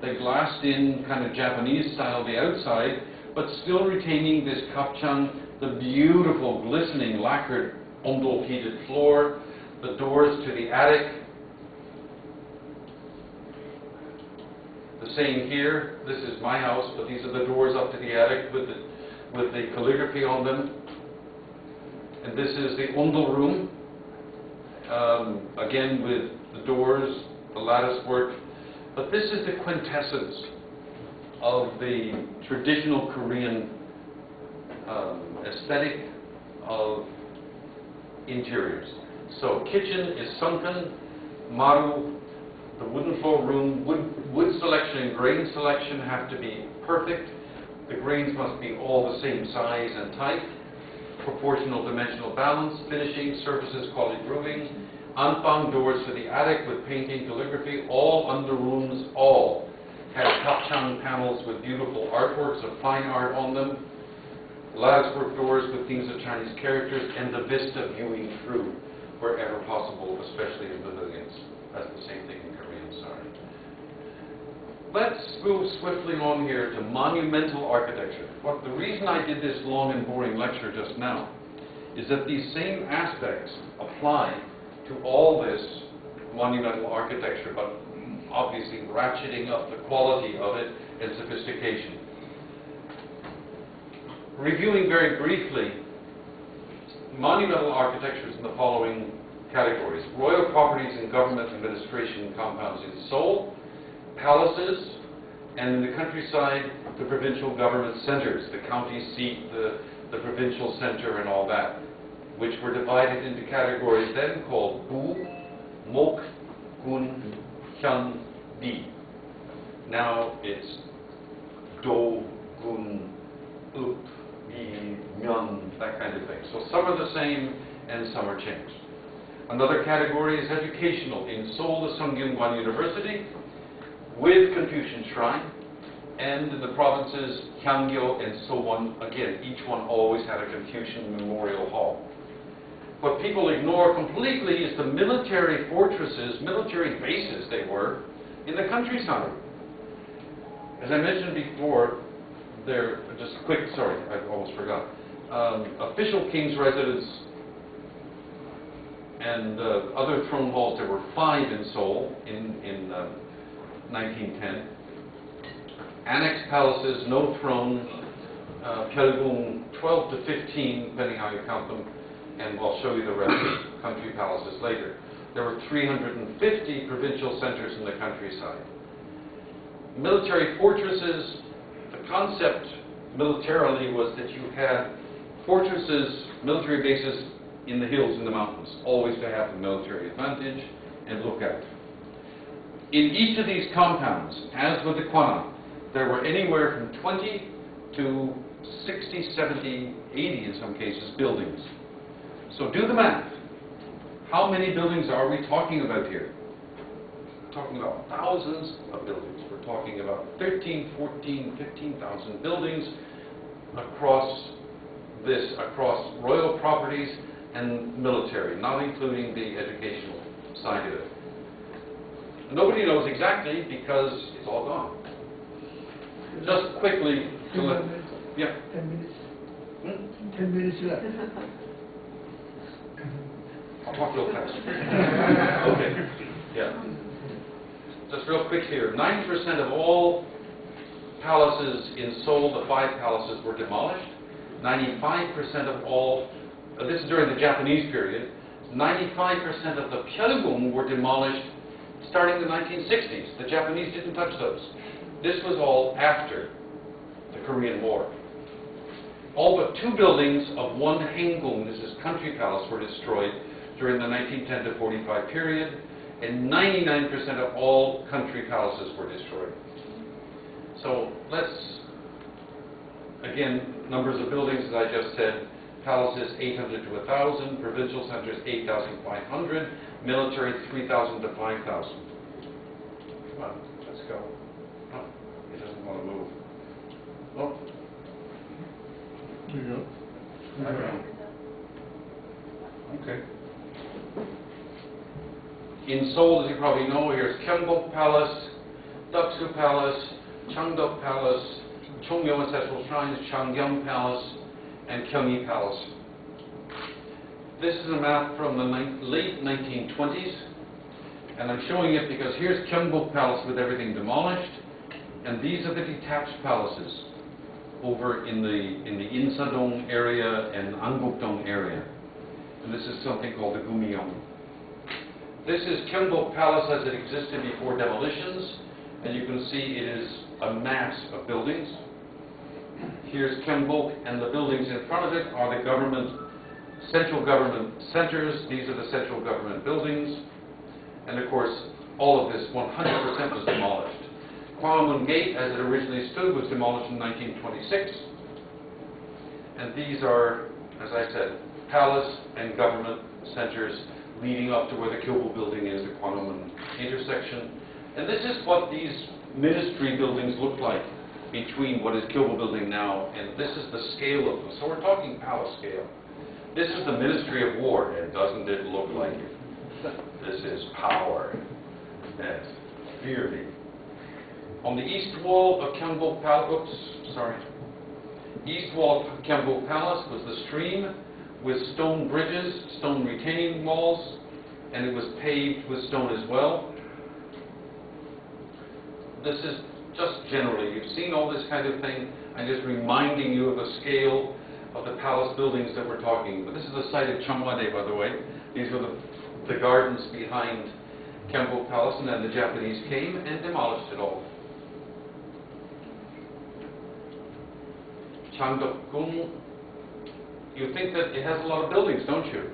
They glassed in kind of Japanese style the outside, but still retaining this kapchang, the beautiful glistening lacquered ondol heated floor, the doors to the attic. The same here. This is my house, but these are the doors up to the attic with the calligraphy on them. And this is the ondol room, again with the doors, the lattice work. But this is the quintessence of the traditional Korean aesthetic of interiors. So kitchen is sunken, maru, the wooden floor room, wood selection and grain selection have to be perfect. The grains must be all the same size and type. Proportional dimensional balance, finishing, surfaces, quality grooving, anpang doors to the attic with painting, calligraphy, all under rooms, all had kapchang panels with beautiful artworks of fine art on them, latticework doors with themes of Chinese characters, and the vista viewing through wherever possible, especially in pavilions. That's the same thing in Korean, sorry. Let's move swiftly on here to monumental architecture. The reason I did this long and boring lecture just now is that these same aspects apply to all this monumental architecture, but obviously ratcheting up the quality of it and sophistication. Reviewing very briefly, monumental architecture is in the following categories: royal properties and government administration compounds in Seoul, palaces, and in the countryside, the provincial government centers, the county seat, the provincial center, and all that, which were divided into categories then called Bu, Mok, Gun, Hyun, Bi. Now it's Do, Gun, Up, Bi, Myeon, that kind of thing. So some are the same and some are changed. Another category is educational. In Seoul, the Sungyeong University, with Confucian Shrine, and in the provinces, Gyeonggi and Sowon, again, each one always had a Confucian memorial hall. What people ignore completely is the military fortresses, military bases they were, in the countryside. As I mentioned before, they're just quick, sorry, I almost forgot. Official king's residence and other throne halls, there were 5 in Seoul in 1910. Annex palaces, no throne, Pyeolgung, 12 to 15, depending how you count them, and I'll show you the rest of country palaces later. There were 350 provincial centers in the countryside. Military fortresses, the concept militarily was that you had fortresses, military bases in the hills, in the mountains, always to have the military advantage and look out. In each of these compounds, as with the Kwanam, there were anywhere from 20 to 60, 70, 80 in some cases, buildings. So do the math. How many buildings are we talking about here? We're talking about thousands of buildings. We're talking about 13, 14, 15,000 buildings across royal properties and military, not including the educational side of it. Nobody knows exactly because it's all gone. Just quickly, Yeah. 10 minutes. Hmm? 10 minutes left. I'll talk real fast. Okay. Yeah. Just real quick here. 90% of all palaces in Seoul, the 5 palaces, were demolished. 95% of all, this is during the Japanese period, 95% of the pyeongung were demolished starting in the 1960s. The Japanese didn't touch those. This was all after the Korean War. All but 2 buildings of one hangung, this is country palace, were destroyed during the 1910 to 45 period, and 99% of all country palaces were destroyed. So let's, again, numbers of buildings, as I just said, palaces 800 to 1,000, provincial centers 8,500, military 3,000 to 5,000. Come on, let's go. Oh, he doesn't want to move. Oh, There you go. I don't know. Okay. In Seoul, as you probably know, here's Gyeongbok Palace, Doksu Palace, Changdeok Palace, Chongmyo Ancestral Shrines, Changyang Palace, and Gyeonggi Palace. This is a map from the late 1920s, and I'm showing it because here's Gyeongbok Palace with everything demolished, and these are the detached palaces over in the Insadong area and Anggukdong area. And this is something called the Gumyeong. This is Gyeongbok Palace as it existed before demolitions, and you can see it is a mass of buildings. Here's Gyeongbok, and the buildings in front of it are the central government centers. These are the central government buildings. And of course, all of this 100% was demolished. Gwanghwamun Gate, as it originally stood, was demolished in 1926. And these are, as I said, palace and government centers leading up to where the Kyobu building is, the Gwanghwamun intersection. And this is what these ministry buildings look like between what is Kyobu building now, and this is the scale of them. So we're talking palace scale. This is the Ministry of War, and doesn't it look like it? This is power. Yes, clearly. On the east wall of Gyeongbok Palace, east wall of Gyeongbok Palace was the stream with stone bridges, stone retaining walls, and it was paved with stone as well. This is just generally, you've seen all this kind of thing. I'm just reminding you of the scale of the palace buildings that we're talking about. This is the site of Cheongwade, by the way. These were the gardens behind Gyeongbok Palace, and then the Japanese came and demolished it all. Changdeok-gung, you think that it has a lot of buildings, don't you?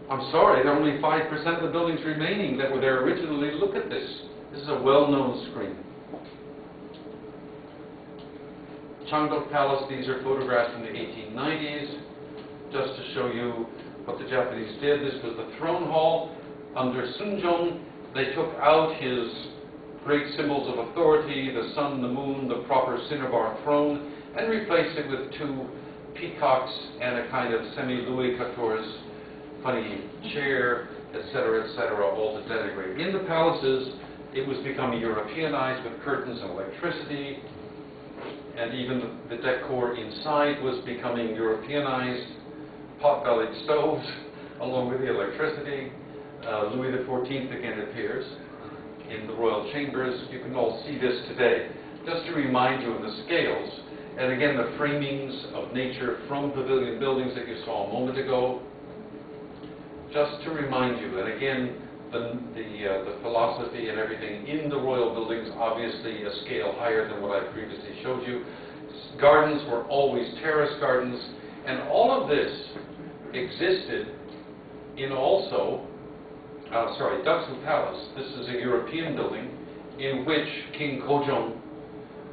I'm sorry, there are only 5% of the buildings remaining that were there originally. Look at this. This is a well-known screen. Changdeok Palace, these are photographs from the 1890s, just to show you what the Japanese did. This was the throne hall. Under Sunjong, they took out his great symbols of authority, the sun, the moon, the proper cinnabar throne, and replaced it with 2 peacocks and a kind of semi-Louis XIV's funny chair, etc., all to denigrate. In the palaces, it was becoming Europeanized with curtains and electricity, and even the decor inside was becoming Europeanized, pot-bellied stoves, along with the electricity. Louis XIV again appears in the royal chambers. You can all see this today. Just to remind you of the scales, and again the framings of nature from pavilion buildings that you saw a moment ago. Just to remind you, and again, the philosophy and everything in the royal buildings, obviously a scale higher than what I previously showed you. Gardens were always terrace gardens, and all of this existed in also, Doksu Palace. This is a European building in which King Gojong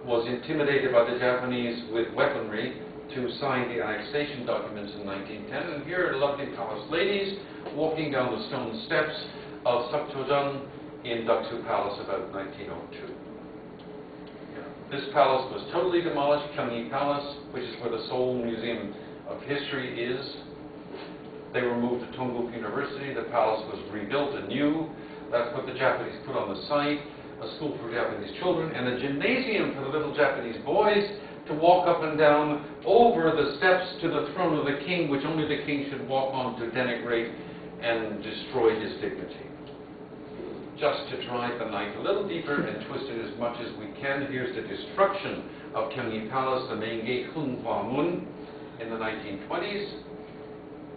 was intimidated by the Japanese with weaponry to sign the annexation documents in 1910. And here are lovely palace ladies walking down the stone steps of Seokjojeon in Doksu Palace about 1902. This palace was totally demolished, Gyeonggi Palace, which is where the Seoul Museum of History is. They were moved to Dongguk University. The palace was rebuilt anew. That's what the Japanese put on the site. A school for Japanese children and a gymnasium for the little Japanese boys to walk up and down over the steps to the throne of the king, which only the king should walk on, to denigrate and destroy his dignity. Just to drive the knife a little deeper and twist it as much as we can, here's the destruction of Gyeonggi Palace, the main gate, Hunhwa Mun, in the 1920s.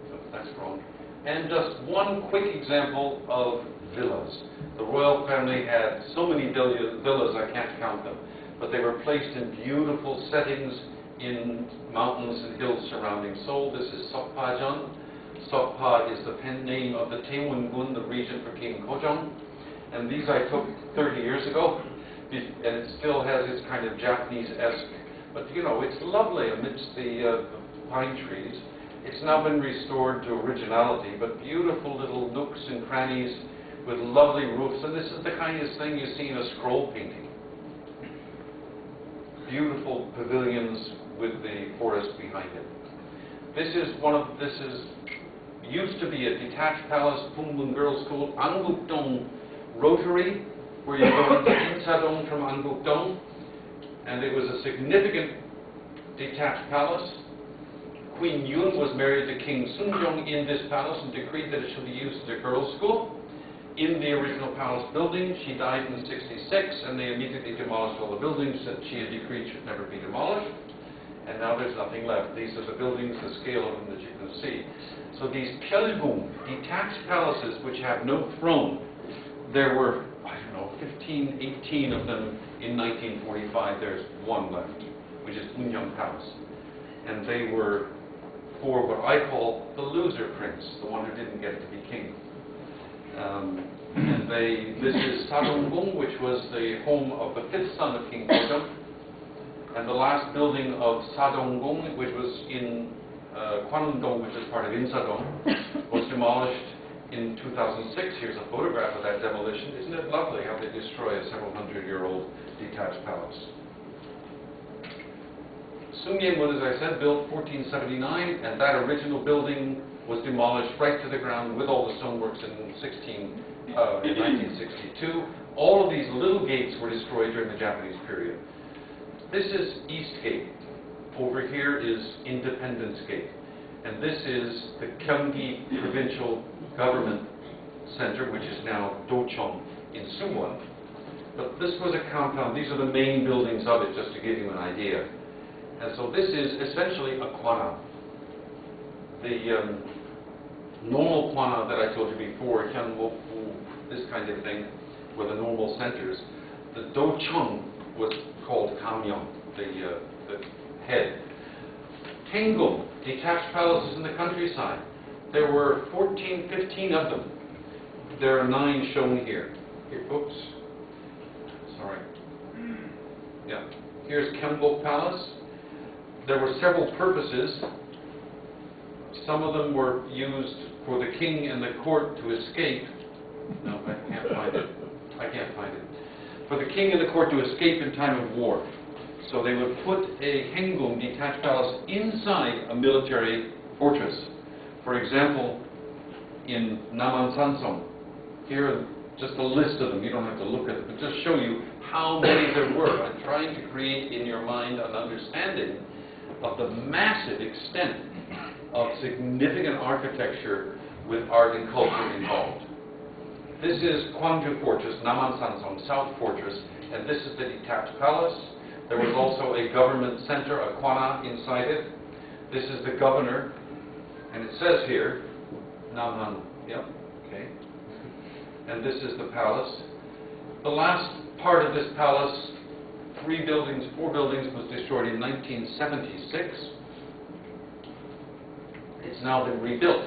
So that's wrong. And just one quick example of villas. The royal family had so many villas, I can't count them, but they were placed in beautiful settings in mountains and hills surrounding Seoul. This is Seokpajeon. Seokpa is the pen name of the Taewon-gun, the regent for King Gojong. And these I took 30 years ago, and it still has its kind of Japanese-esque, but you know, it's lovely amidst the pine trees. It's now been restored to originality, but beautiful little nooks and crannies with lovely roofs, and this is the kind of thing you see in a scroll painting. Beautiful pavilions with the forest behind it. This used to be a detached palace, Pungbun Girls' School, Angukdong Rotary, where you go into Insadong from Angukdong, and it was a significant detached palace. Queen Yun was married to King Sunjong in this palace and decreed that it should be used as a girls' school. In the original palace building, she died in '66, and they immediately demolished all the buildings that she had decreed should never be demolished. And now there's nothing left. These are the buildings, the scale of them that you can see. So these pyeolgung, detached palaces which have no throne, there were, I don't know, 15, 18 of them in 1945. There's one left, which is Unyang Palace. And they were for what I call the loser prince, the one who didn't get to be king. This is Sadonggung, which was the home of the fifth son of King Gojong. And the last building of Sadonggung, which was in Kwanung-dong, which is part of Insadong, was demolished in 2006. Here's a photograph of that demolition. Isn't it lovely how they destroy a several hundred-year-old detached palace? Sungyemun, as I said, built 1479, and that original building was demolished right to the ground with all the stoneworks in 1962. All of these little gates were destroyed during the Japanese period. This is East Gate. Over here is Independence Gate. And this is the Gyeonggi Provincial Government Center, which is now Docheon in Suwon. But this was a compound. These are the main buildings of it, just to give you an idea. And so this is essentially a kwana. The normal kwana that I told you before, Hyunwopu, this kind of thing, were the normal centers. The Docheon was called Kamyeong, the head. Haengum, detached palaces in the countryside. There were 14, 15 of them. There are 9 shown here. Oops. Sorry. Yeah. Here's Gyeongbok Palace. There were several purposes. Some of them were used for the king and the court to escape. No, I can't find it. I can't find it. For the king and the court to escape in time of war. So they would put a haengum, detached palace, inside a military fortress. For example, in Namansansong, here just a list of them. You don't have to look at them, but just show you how many there were. I'm trying to create in your mind an understanding of the massive extent of significant architecture with art and culture involved. This is Gwangju Fortress, Namansansong South Fortress, and this is the detached palace. There was also a government center, a kwana, inside it. This is the governor, and it says here, Namhan, yep, okay. And this is the palace. The last part of this palace, 4 buildings, was destroyed in 1976. It's now been rebuilt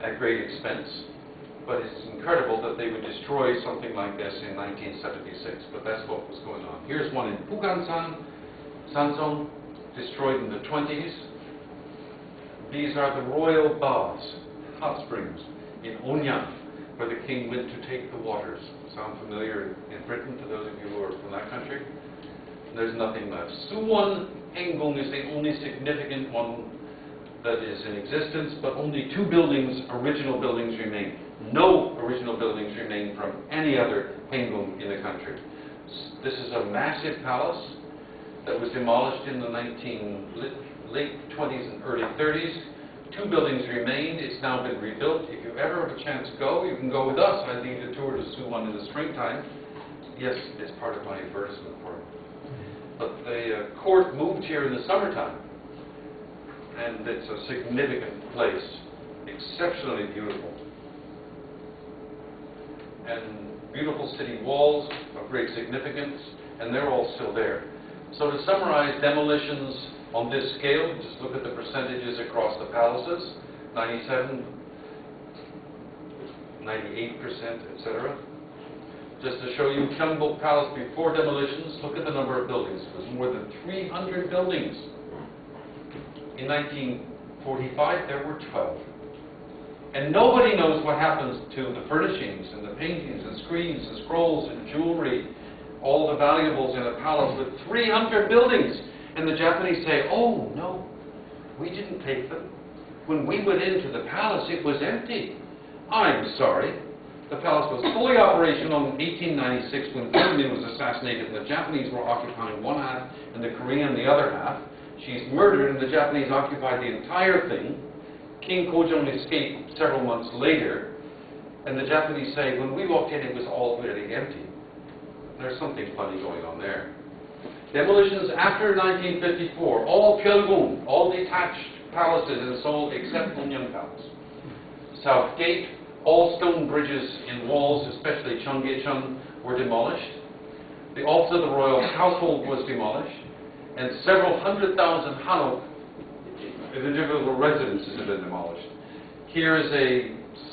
at great expense. But it's incredible that they would destroy something like this in 1976. But that's what was going on. Here's one in Pugansan, Sansong, destroyed in the 20s. These are the royal baths, hot springs, in Onyang, where the king went to take the waters. Sound familiar in Britain to those of you who are from that country? There's nothing left. Suwon Haenggung is the only significant one that is in existence, but only 2 buildings, original buildings, remain. No original buildings remain from any other haenggung in the country. This is a massive palace. that was demolished in the late 20s and early 30s. 2 buildings remained. It's now been rebuilt. If you ever have a chance to go, you can go with us. I lead a tour to Suwon in the springtime. Yes, it's part of my advertisement for it. But the court moved here in the summertime, and it's a significant place, exceptionally beautiful. And beautiful city walls of great significance, and they're all still there. So to summarize, demolitions on this scale, just look at the percentages across the palaces, 97, 98%, etc. Just to show you Gyeongbok Palace before demolitions, look at the number of buildings. It was more than 300 buildings. In 1945, there were 12. And nobody knows what happens to the furnishings and the paintings and screens and scrolls and jewelry, all the valuables in a palace with 300 buildings. And the Japanese say, oh no, we didn't take them. When we went into the palace, it was empty. I'm sorry. The palace was fully operational in 1896 when Bartholomew was assassinated and the Japanese were occupying one half and the Korean the other half. She's murdered and the Japanese occupied the entire thing. King Kojong escaped several months later, and the Japanese say, when we walked in, it was all really empty. There's something funny going on there. Demolitions after 1954, all Pyeonggung, all detached palaces and sold except Munyeon Palace. South Gate, all stone bridges in walls, especially Cheonggyecheon, were demolished. The Office of the Royal Household was demolished, and several 100,000 hanok, individual residences, have been demolished. Here is a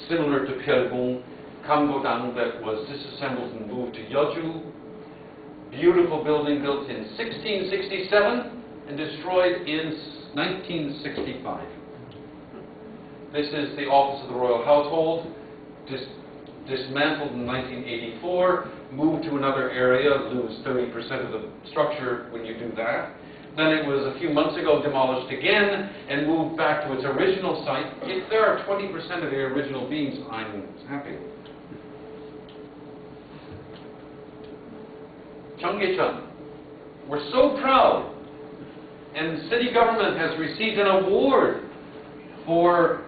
similar to Pyeonggung, Gamgodang, that was disassembled and moved to Yeoju. Beautiful building built in 1667 and destroyed in 1965. This is the Office of the Royal Household, dismantled in 1984, moved to another area, lose 30% of the structure when you do that. Then it was a few months ago demolished again and moved back to its original site. If there are 20% of the original beams, I'm happy. Cheonggyecheon. We're so proud, and the city government has received an award for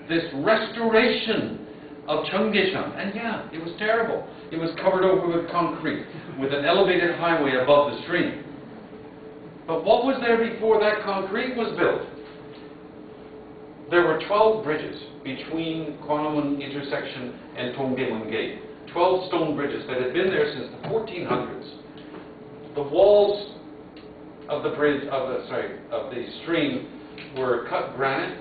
this restoration of Cheonggyecheon. And yeah, it was terrible. It was covered over with concrete, with an elevated highway above the stream. But what was there before that concrete was built? There were 12 bridges between Gwanghwamun intersection and Dongdaemun Gate. 12 stone bridges that had been there since the 1400s. The walls of the bridge, of the stream, were cut granite.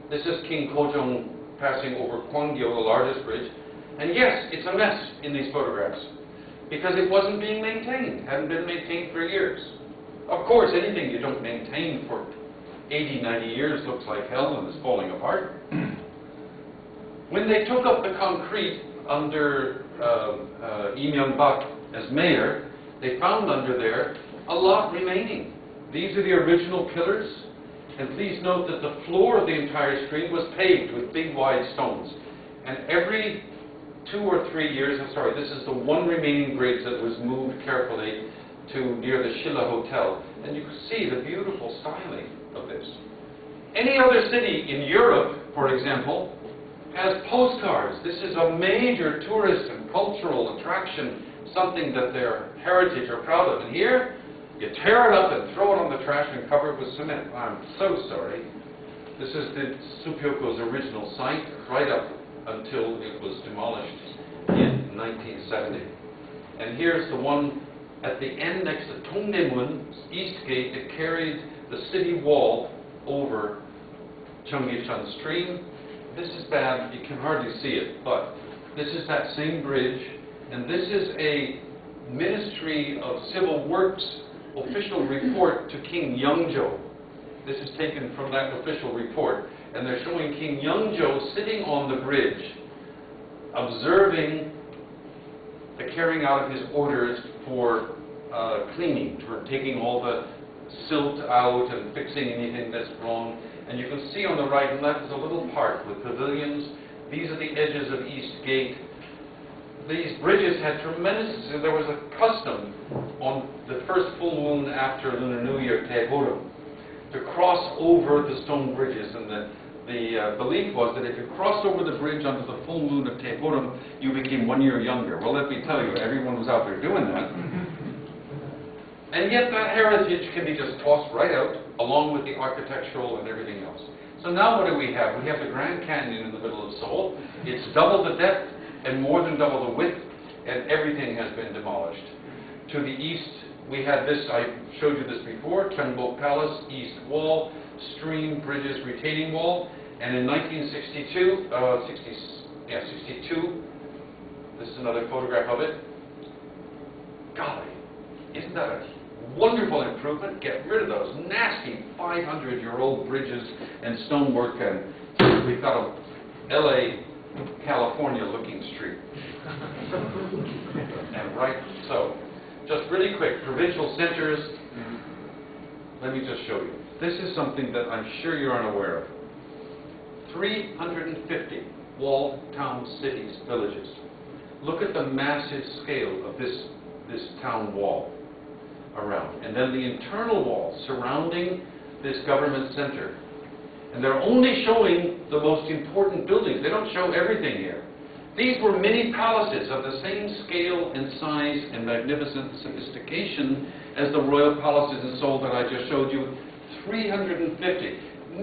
This is King Kojong passing over Gwangyo, the largest bridge. And yes, it's a mess in these photographs because it wasn't being maintained, hadn't been maintained for years. Of course, anything you don't maintain for 80, 90 years looks like hell and is falling apart. When they took up the concrete under Lee Myung-bak as mayor, they found under there a lot remaining. These are the original pillars, and please note that the floor of the entire street was paved with big wide stones. And every 2 or 3 years, this is the one remaining bridge that was moved carefully to near the Shilla Hotel. And you can see the beautiful styling of this. Any other city in Europe, for example, has postcards. This is a major tourist and cultural attraction, something that their heritage are proud of. And here, you tear it up and throw it on the trash and cover it with cement. I'm so sorry. This is the Supyoko's original site, right up until it was demolished in 1970. And here's the one at the end next to Dongdaemun's East Gate that carried the city wall over Cheonggyecheon Stream. This is bad, you can hardly see it, but this is that same bridge, and this is a Ministry of Civil Works official report to King Yeongjo. This is taken from that official report, and they're showing King Yeongjo sitting on the bridge, observing the carrying out of his orders for cleaning, for taking all the silt out and fixing anything that's wrong. And you can see on the right and left is a little park with pavilions. These are the edges of East Gate. these bridges had tremendous, there was a custom on the first full moon after Lunar New Year, Tehurim, to cross over the stone bridges. And the belief was that if you crossed over the bridge under the full moon of Tehurim, you became 1 year younger. Well, let me tell you, everyone was out there doing that. And yet that heritage can be just tossed right out, along with the architectural and everything else. So now what do we have? We have the Grand Canyon in the middle of Seoul. It's double the depth and more than double the width, and everything has been demolished. To the east, we had this, I showed you this before, Cheongbok Palace, East Wall, Stream Bridges Retaining Wall, and in 1962, 62, this is another photograph of it. Golly, isn't that a wonderful improvement? Get rid of those nasty 500-year-old bridges and stonework, and we've got a LA, California-looking street. And right, so, just really quick, provincial centers. Let me just show you. This is something that I'm sure you're unaware of. 350 walled town cities, villages. Look at the massive scale of this town wall around. And then the internal wall surrounding this government center. And they're only showing the most important buildings. They don't show everything here. These were mini palaces of the same scale and size and magnificent sophistication as the royal palaces in Seoul that I just showed you. 350.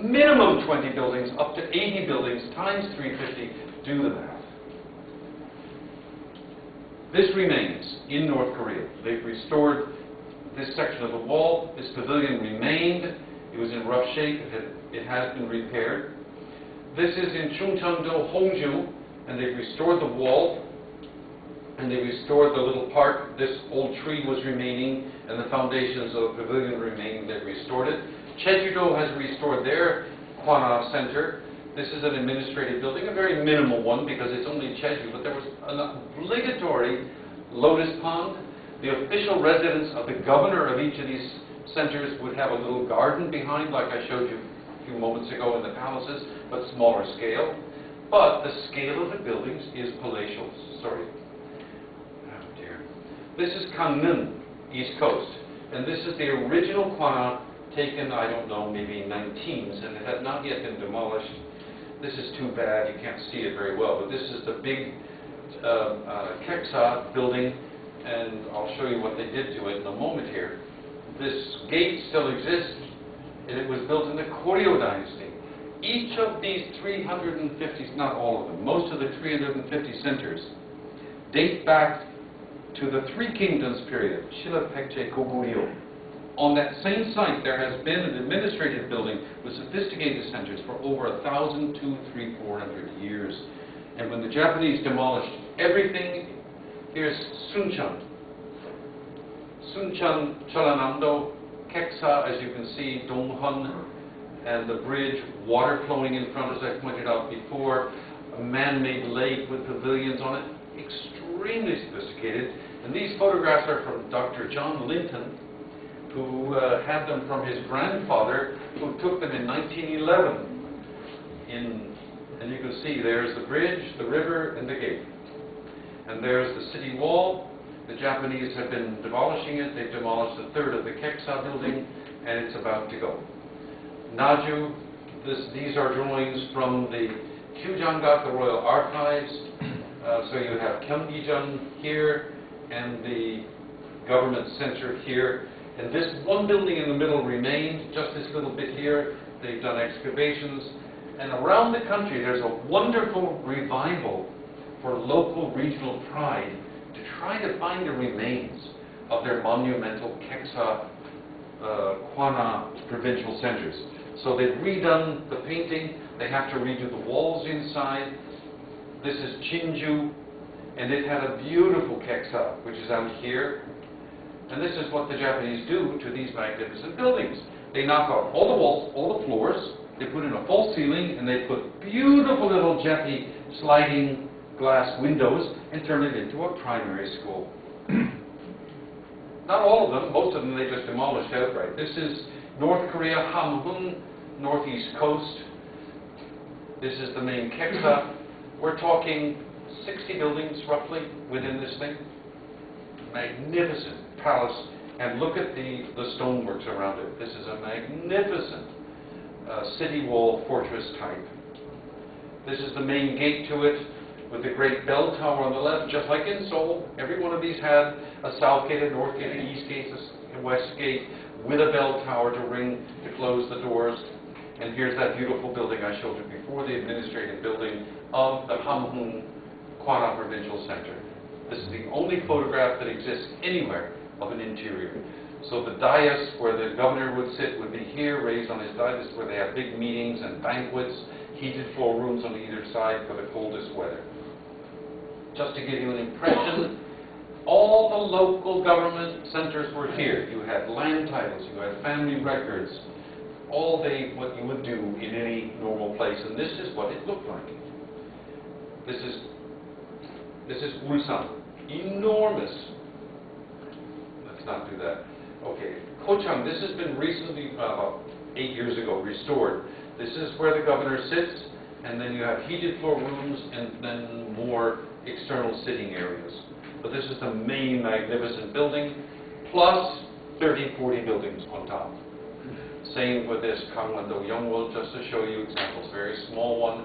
Minimum 20 buildings, up to 80 buildings, times 350. Do the math. This remains in North Korea. They've restored this section of the wall. This pavilion remained. It was in rough shape. It has been repaired. This is in Chungcheong-do, Hongju, and they've restored the wall, and they restored the little park. This old tree was remaining, and the foundations of the pavilion remaining. They've restored it. Jeju-do has restored their Kwana Center. This is an administrative building, a very minimal one because it's only Jeju, but there was an obligatory lotus pond. The official residence of the governor of each of these centers would have a little garden behind, like I showed you a few moments ago in the palaces, but smaller scale. But the scale of the buildings is palatial. Sorry. Oh dear. This is Gangneung, East Coast. And this is the original Kwana taken, I don't know, maybe 19s, and it had not yet been demolished. This is too bad, you can't see it very well, but this is the big Keksa building, and I'll show you what they did to it in a moment here. This gate still exists, and it was built in the Goryeo dynasty. Each of these 350, not all of them, most of the 350 centers date back to the Three Kingdoms period, Shilapekche Goguryeo. On that same site, there has been an administrative building with sophisticated centers for over 1,000, 200, 300, 400 years. And when the Japanese demolished everything, here's Suncheon, Cheongnam-do, Keksa, as you can see, Donghun, and the bridge, water flowing in front, as I pointed out before, a man-made lake with pavilions on it, extremely sophisticated. And these photographs are from Dr. John Linton, who had them from his grandfather, who took them in 1911. And you can see there's the bridge, the river, and the gate. And there's the city wall. The Japanese have been demolishing it. They've demolished a third of the Keksa building, and it's about to go. Naju, these are drawings from the Kyujangat, the Royal Archives. So you have Gyeonggi-jeon here, and the government center here. And this one building in the middle remained, just this little bit here. They've done excavations. And around the country, there's a wonderful revival for local regional pride to try to find the remains of their monumental Keksa Kwana provincial centers. So they've redone the painting. They have to redo the walls inside. This is Jinju, and it had a beautiful Keksa, which is out here. And this is what the Japanese do to these magnificent buildings. They knock off all the walls, all the floors, they put in a false ceiling, and they put beautiful little gently sliding glass windows and turn it into a primary school. Not all of them, most of them they just demolished outright. This is North Korea, Hamhung, northeast coast. This is the main Keksa. We're talking 60 buildings roughly within this thing. Magnificent palace, and look at the stoneworks around it. This is a magnificent city wall fortress type. This is the main gate to it, with the great bell tower on the left, just like in Seoul. Every one of these had a south gate, a north gate, an east gate, a west gate, with a bell tower to ring to close the doors. And here's that beautiful building I showed you before, the administrative building of the Hamhung Kwana Provincial Center. This is the only photograph that exists anywhere of an interior. So the dais where the governor would sit would be here, raised on his dais. This is where they have big meetings and banquets, heated floor rooms on either side for the coldest weather. Just to give you an impression, all the local government centers were here. You had land titles, you had family records, all what you would do in any normal place, and this is what it looked like. This is Ulsan, enormous. Let's not do that. Okay, Kochang, this has been recently, about 8 years ago, restored. This is where the governor sits, and then you have heated floor rooms and then more external sitting areas. But this is the main magnificent building, plus 30, 40 buildings on top. Same with this Gangwon-do Yeongwol, just to show you examples. Very small one.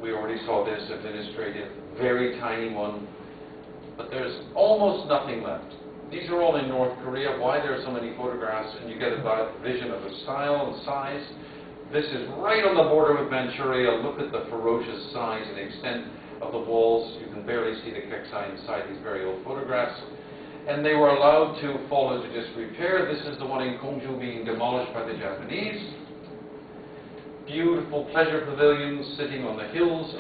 We already saw this administrative, very tiny one. But there's almost nothing left. These are all in North Korea. Why there are so many photographs, and you get a vision of the style and size. This is right on the border with Manchuria. Look at the ferocious size and extent of the walls. You can barely see the Keksai inside these very old photographs. And they were allowed to fall into disrepair. This is the one in Gongju being demolished by the Japanese. Beautiful pleasure pavilions sitting on the hills,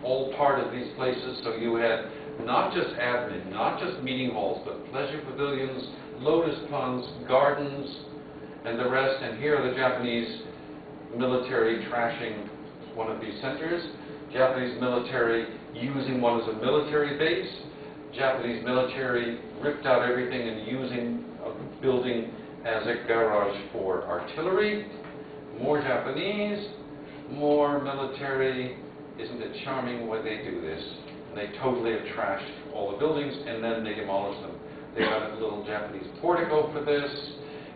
all part of these places. So you had not just admin, not just meeting halls, but pleasure pavilions, lotus ponds, gardens, and the rest. And here are the Japanese military trashing one of these centers. Japanese military using one as a military base. Japanese military ripped out everything and using a building as a garage for artillery. More Japanese, more military. Isn't it charming why they do this? They totally have trashed all the buildings, and then they demolish them. They got a little Japanese portico for this.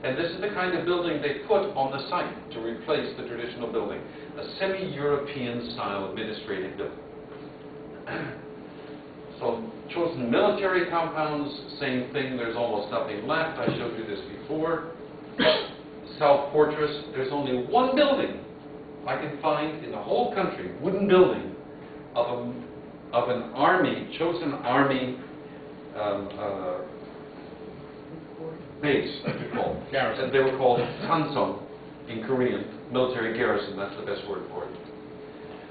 And this is the kind of building they put on the site to replace the traditional building. A semi-European style administrative building. So, chosen military compounds, same thing, there's almost nothing left. I showed you this before. South Fortress, there's only one building I can find in the whole country, wooden building, of an army, chosen army base, as we call it. Garrison. They were called Sansong in Korean, military garrison, that's the best word for it.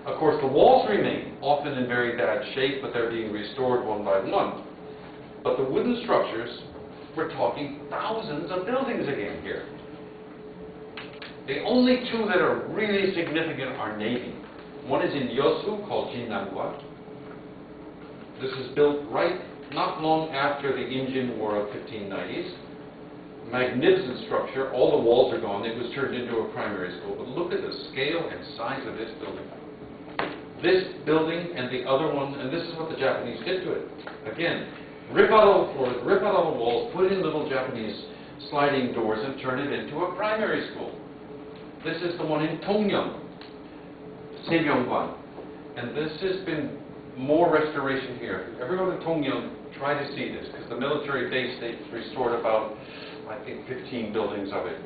Of course, the walls remain, often in very bad shape, but they're being restored one by one. But the wooden structures, we're talking thousands of buildings again here. The only two that are really significant are Navy. One is in Yeosu, called Jinnangwa. This is built not long after the Indian War of 1590s. Magnificent structure. All the walls are gone. It was turned into a primary school. But look at the scale and size of this building. This building and the other one, and this is what the Japanese did to it. Again, rip out all the floors, rip out all the walls, put in little Japanese sliding doors, and turn it into a primary school. This is the one in Tongyang, Sebyongwan. And this has been more restoration here. If you ever go to Tongyang, try to see this, because the military base, they restored about, I think, 15 buildings of it.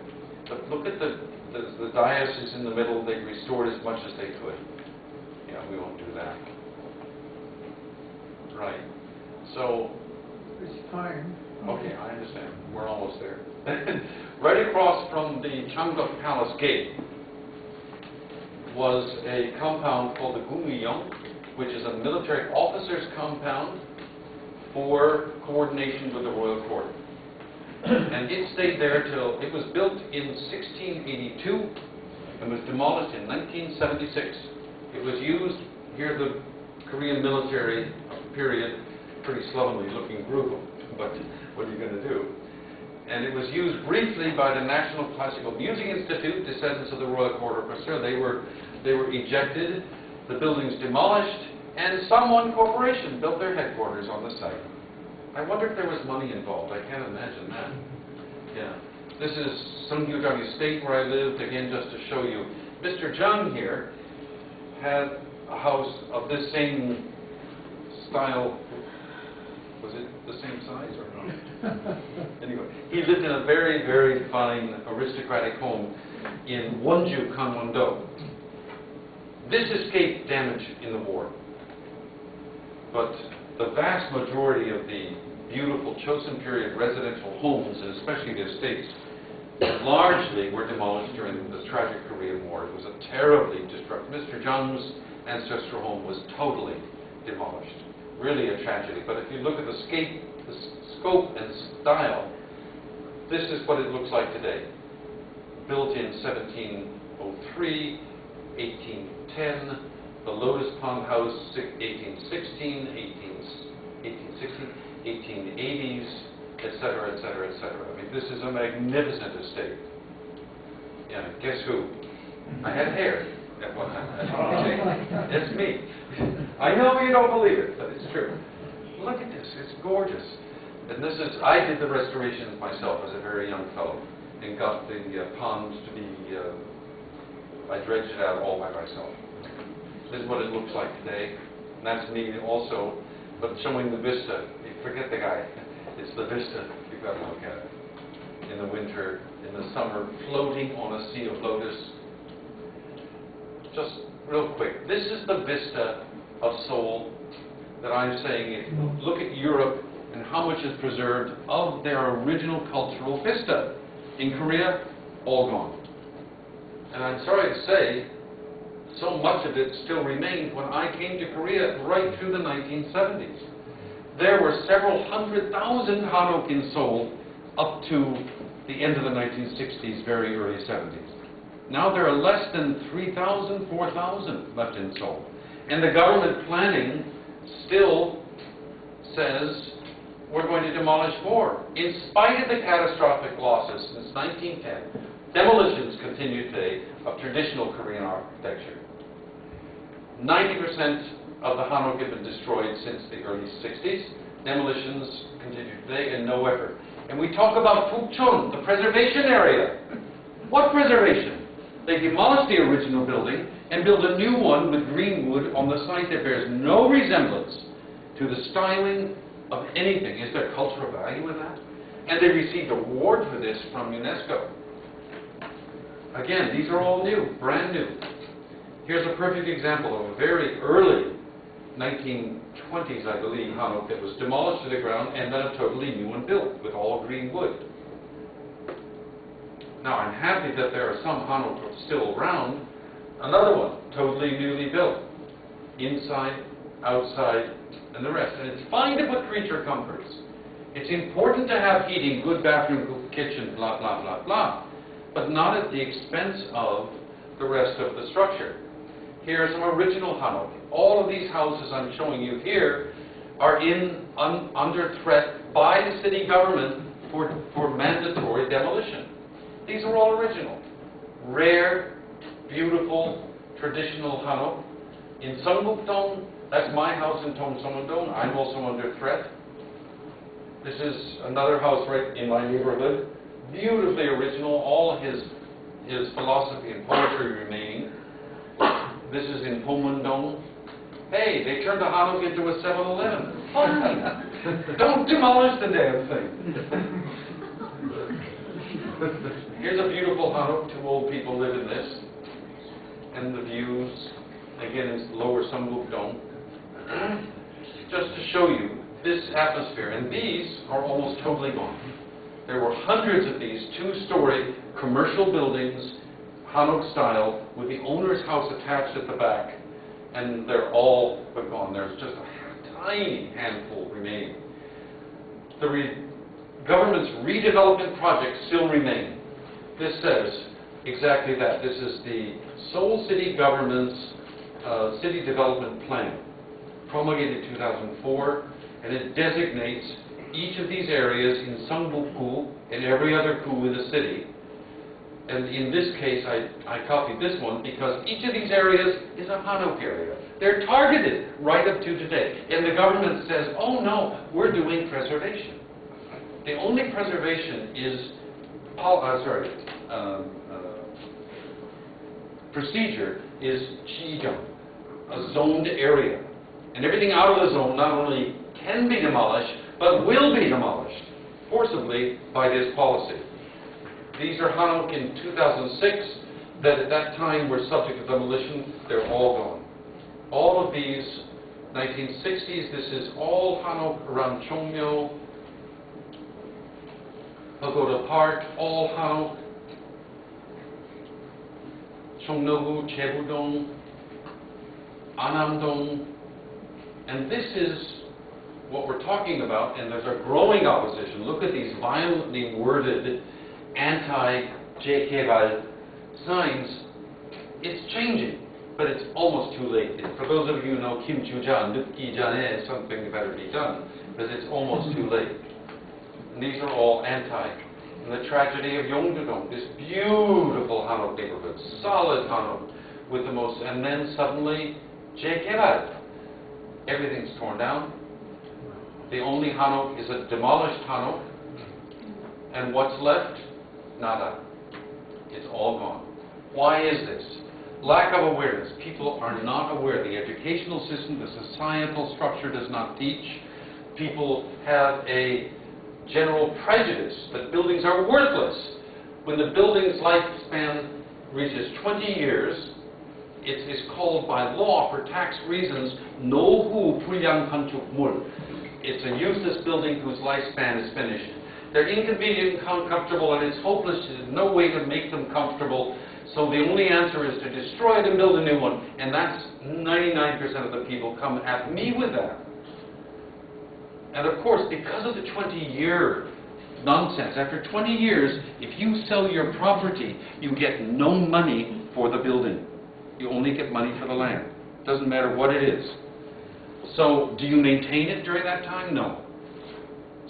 But look at the dais is in the middle. They restored as much as they could. Yeah, we won't do that. Right. So. It's fine. Okay, I understand. We're almost there. Right across from the Changguk Palace Gate was a compound called the Gumuyong, which is a military officer's compound for coordination with the royal court. And it stayed there till it was built in 1682 and was demolished in 1976. It was used, here the Korean military period, pretty slovenly looking group, but what are you going to do? And it was used briefly by the National Classical Music Institute, descendants of the Royal Court Orchestra. They were ejected, the buildings demolished, And someone corporation built their headquarters on the site. I wonder if there was money involved. I can't imagine that. Yeah. This is Sungyu-dong Estate where I lived, again, just to show you. Mr. Jung here had a house of this same style. Was it the same size or not? Anyway, he lived in a very, very fine aristocratic home in Wonju, Gangwon-do. This escaped damage in the war, but the vast majority of the beautiful Chosun period residential homes, and especially the estates, largely were demolished during the tragic Korean War. It was a terribly destructive. Mr. Jung's ancestral home was totally demolished. Really a tragedy. But if you look at the scope and style, this is what it looks like today. Built in 1703, 1810, the Lotus Pond House, 1816, 1880s, etc., etc., etc. I mean, this is a magnificent estate. Yeah, guess who? I had hair at one time. It's me. I know you don't believe it, but it's true. Look at this. It's gorgeous. And this is, I did the restorations myself as a very young fellow and got the pond to be, I dredged it out all by myself. This is what it looks like today. And that's me also, but showing the vista. You forget the guy. It's the vista. You've got to look at it. In the winter, in the summer, floating on a sea of lotus. Just real quick, this is the vista of Seoul that I'm saying. If you look at Europe and how much is preserved of their original cultural vista. In Korea, all gone. And I'm sorry to say, so much of it still remained when I came to Korea right through the 1970s. There were several 100,000 hanok in Seoul up to the end of the 1960s, very early 70s. Now there are less than 3,000, 4,000 left in Seoul. And the government planning still says we're going to demolish more. In spite of the catastrophic losses since 1910, demolitions continue today of traditional Korean architecture. 90% of the hanok have been destroyed since the early 60s. Demolitions continue today and no effort. And we talk about Pukchon, the preservation area. What preservation? They demolished the original building and built a new one with green wood on the site that bears no resemblance to the styling of anything. Is there cultural value in that? And they received an award for this from UNESCO. Again, these are all new, brand new. Here's a perfect example of a very early 1920s, I believe, hanok that was demolished to the ground and then a totally new one built with all green wood. Now, I'm happy that there are some hanok still around. Another one, totally newly built, inside, outside, and the rest. And it's fine to put creature comforts. It's important to have heating, good bathroom, kitchen, blah, blah, blah, blah, but not at the expense of the rest of the structure. Here are some original hanok. All of these houses I'm showing you here are under threat by the city government for mandatory demolition. These are all original. Rare, beautiful, traditional hanok. In Seongbuk-dong, that's my house in Tongseong-dong. I'm also under threat. This is another house right in my neighborhood. Beautifully original, all his philosophy and poetry remaining. This is in Pomundong. Hey, they turned the hanok into a 7-Eleven. Fine. Don't demolish the damn thing. Here's a beautiful hanok. Two old people live in this. And the views, again, is lower Seongbuk-dong. Just to show you this atmosphere. And these are almost totally gone. There were hundreds of these two-story commercial buildings, hanok style, with the owner's house attached at the back. And they're all but gone. There's just a tiny handful remaining. The government's redevelopment projects still remain. This says exactly that. This is the Seoul City government's city development plan, promulgated in 2004, and it designates each of these areas in Seongbuk-gu and every other gu in the city And in this case, I copied this one because each of these areas is a hanok area. They're targeted right up to today. And the government says, oh no, we're doing preservation. The only preservation is, procedure is chijang, a zoned area. And everything out of the zone not only can be demolished, but will be demolished forcibly by this policy. These are hanok in 2006 that at that time were subject to demolition. They're all gone. All of these 1960s, this is all hanok around Chongmyo, Pagoda Park, all hanok. Chongnogu, Chebudong, Anamdong. And this is what we're talking about, and there's a growing opposition. Look at these violently worded anti-Jekeval signs. It's changing, but it's almost too late. And for those of you who know Kim Chu-jan, Nupki Jane, something better be done, because it's almost too late. And these are all anti. And the tragedy of Yongdudong, this beautiful hanok neighborhood, solid hanok, with the most, and then suddenly, Jekeval. Everything's torn down. The only hanok is a demolished hanok, and what's left? Nada. It's all gone. Why is this? Lack of awareness. People are not aware. The educational system, the societal structure does not teach. People have a general prejudice that buildings are worthless. When the building's lifespan reaches 20 years, it is called by law for tax reasons 노후 불량 건축물. It's a useless building whose lifespan is finished. They're inconvenient and uncomfortable, and it's hopeless. There's no way to make them comfortable. So the only answer is to destroy it and build a new one. And that's 99% of the people come at me with that. And of course, because of the 20-year nonsense, after 20 years, if you sell your property, you get no money for the building. You only get money for the land. Doesn't matter what it is. So, do you maintain it during that time? No.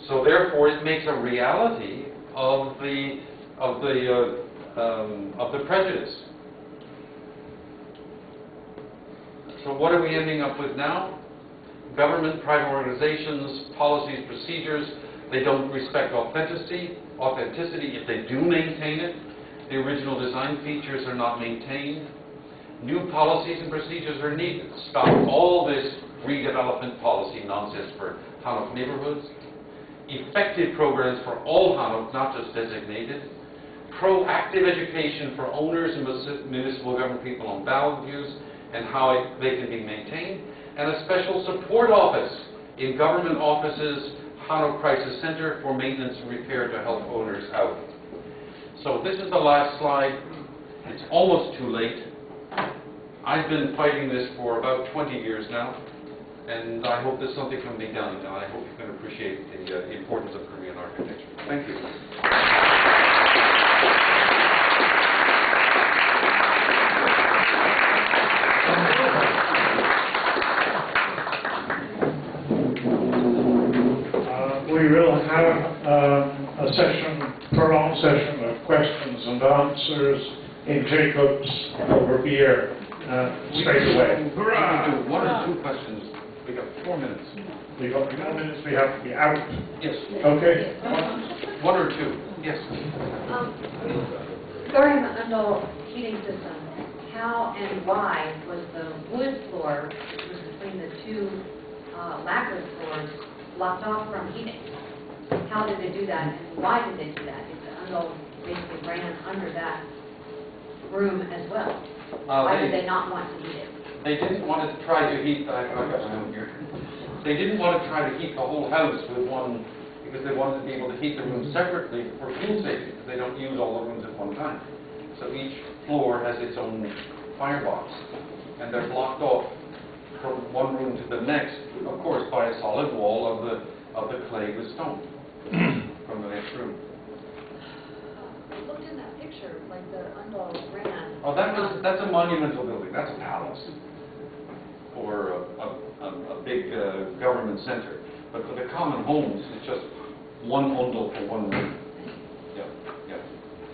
So therefore, it makes a reality of the prejudice. So what are we ending up with now? Government, private organizations, policies, procedures, they don't respect authenticity if they do maintain it. The original design features are not maintained. New policies and procedures are needed to stop all this redevelopment policy nonsense for hanok neighborhoods. Effective programs for all hanok, not just designated. Proactive education for owners and municipal government people on values and how they can be maintained. And a special support office in government offices, hanok crisis center for maintenance and repair to help owners out. So this is the last slide. It's almost too late. I've been fighting this for about 20 years now, and I hope that something can be done, and I hope you can appreciate the importance of Korean architecture. Thank you. We will have a session, prolonged session of questions and answers in Jacob's over beer straight away. Hurrah! We can do one or two questions. We got 4 minutes. We've got 4 minutes, we have to be out. Yes. Okay. One or two. Yes. Regarding the Undol heating system, how and why was the wood floor, which was between the two lacquer floors, blocked off from heating? How did they do that, and why did they do that? If the Undol basically ran under that room as well, why did they not want to heat it? They didn't want to try to heat. I got my own here. They didn't want to try to heat the whole house with one, because they wanted to be able to heat the rooms separately for fuel safety, because they don't use all the rooms at one time. So each floor has its own firebox, and they're blocked off from one room to the next, of course, by a solid wall of the clay with stone from the next room. I looked in that picture, like the Undol ran. Oh, that's a monumental building. That's a palace, or a big government center. But for the common homes, it's just one Undol for one room. Yeah, yeah.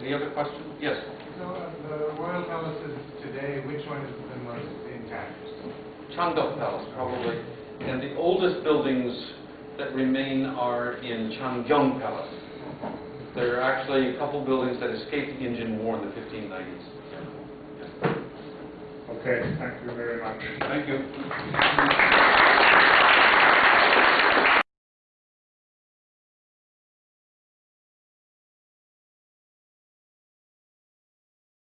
Any other questions? Yes. So the royal palaces today, which one is the most intact? Changdeok Palace, probably. And the oldest buildings that remain are in Changyong Palace. There are actually a couple buildings that escaped the Indian War in the 1590s. Okay, thank you very much. Thank you.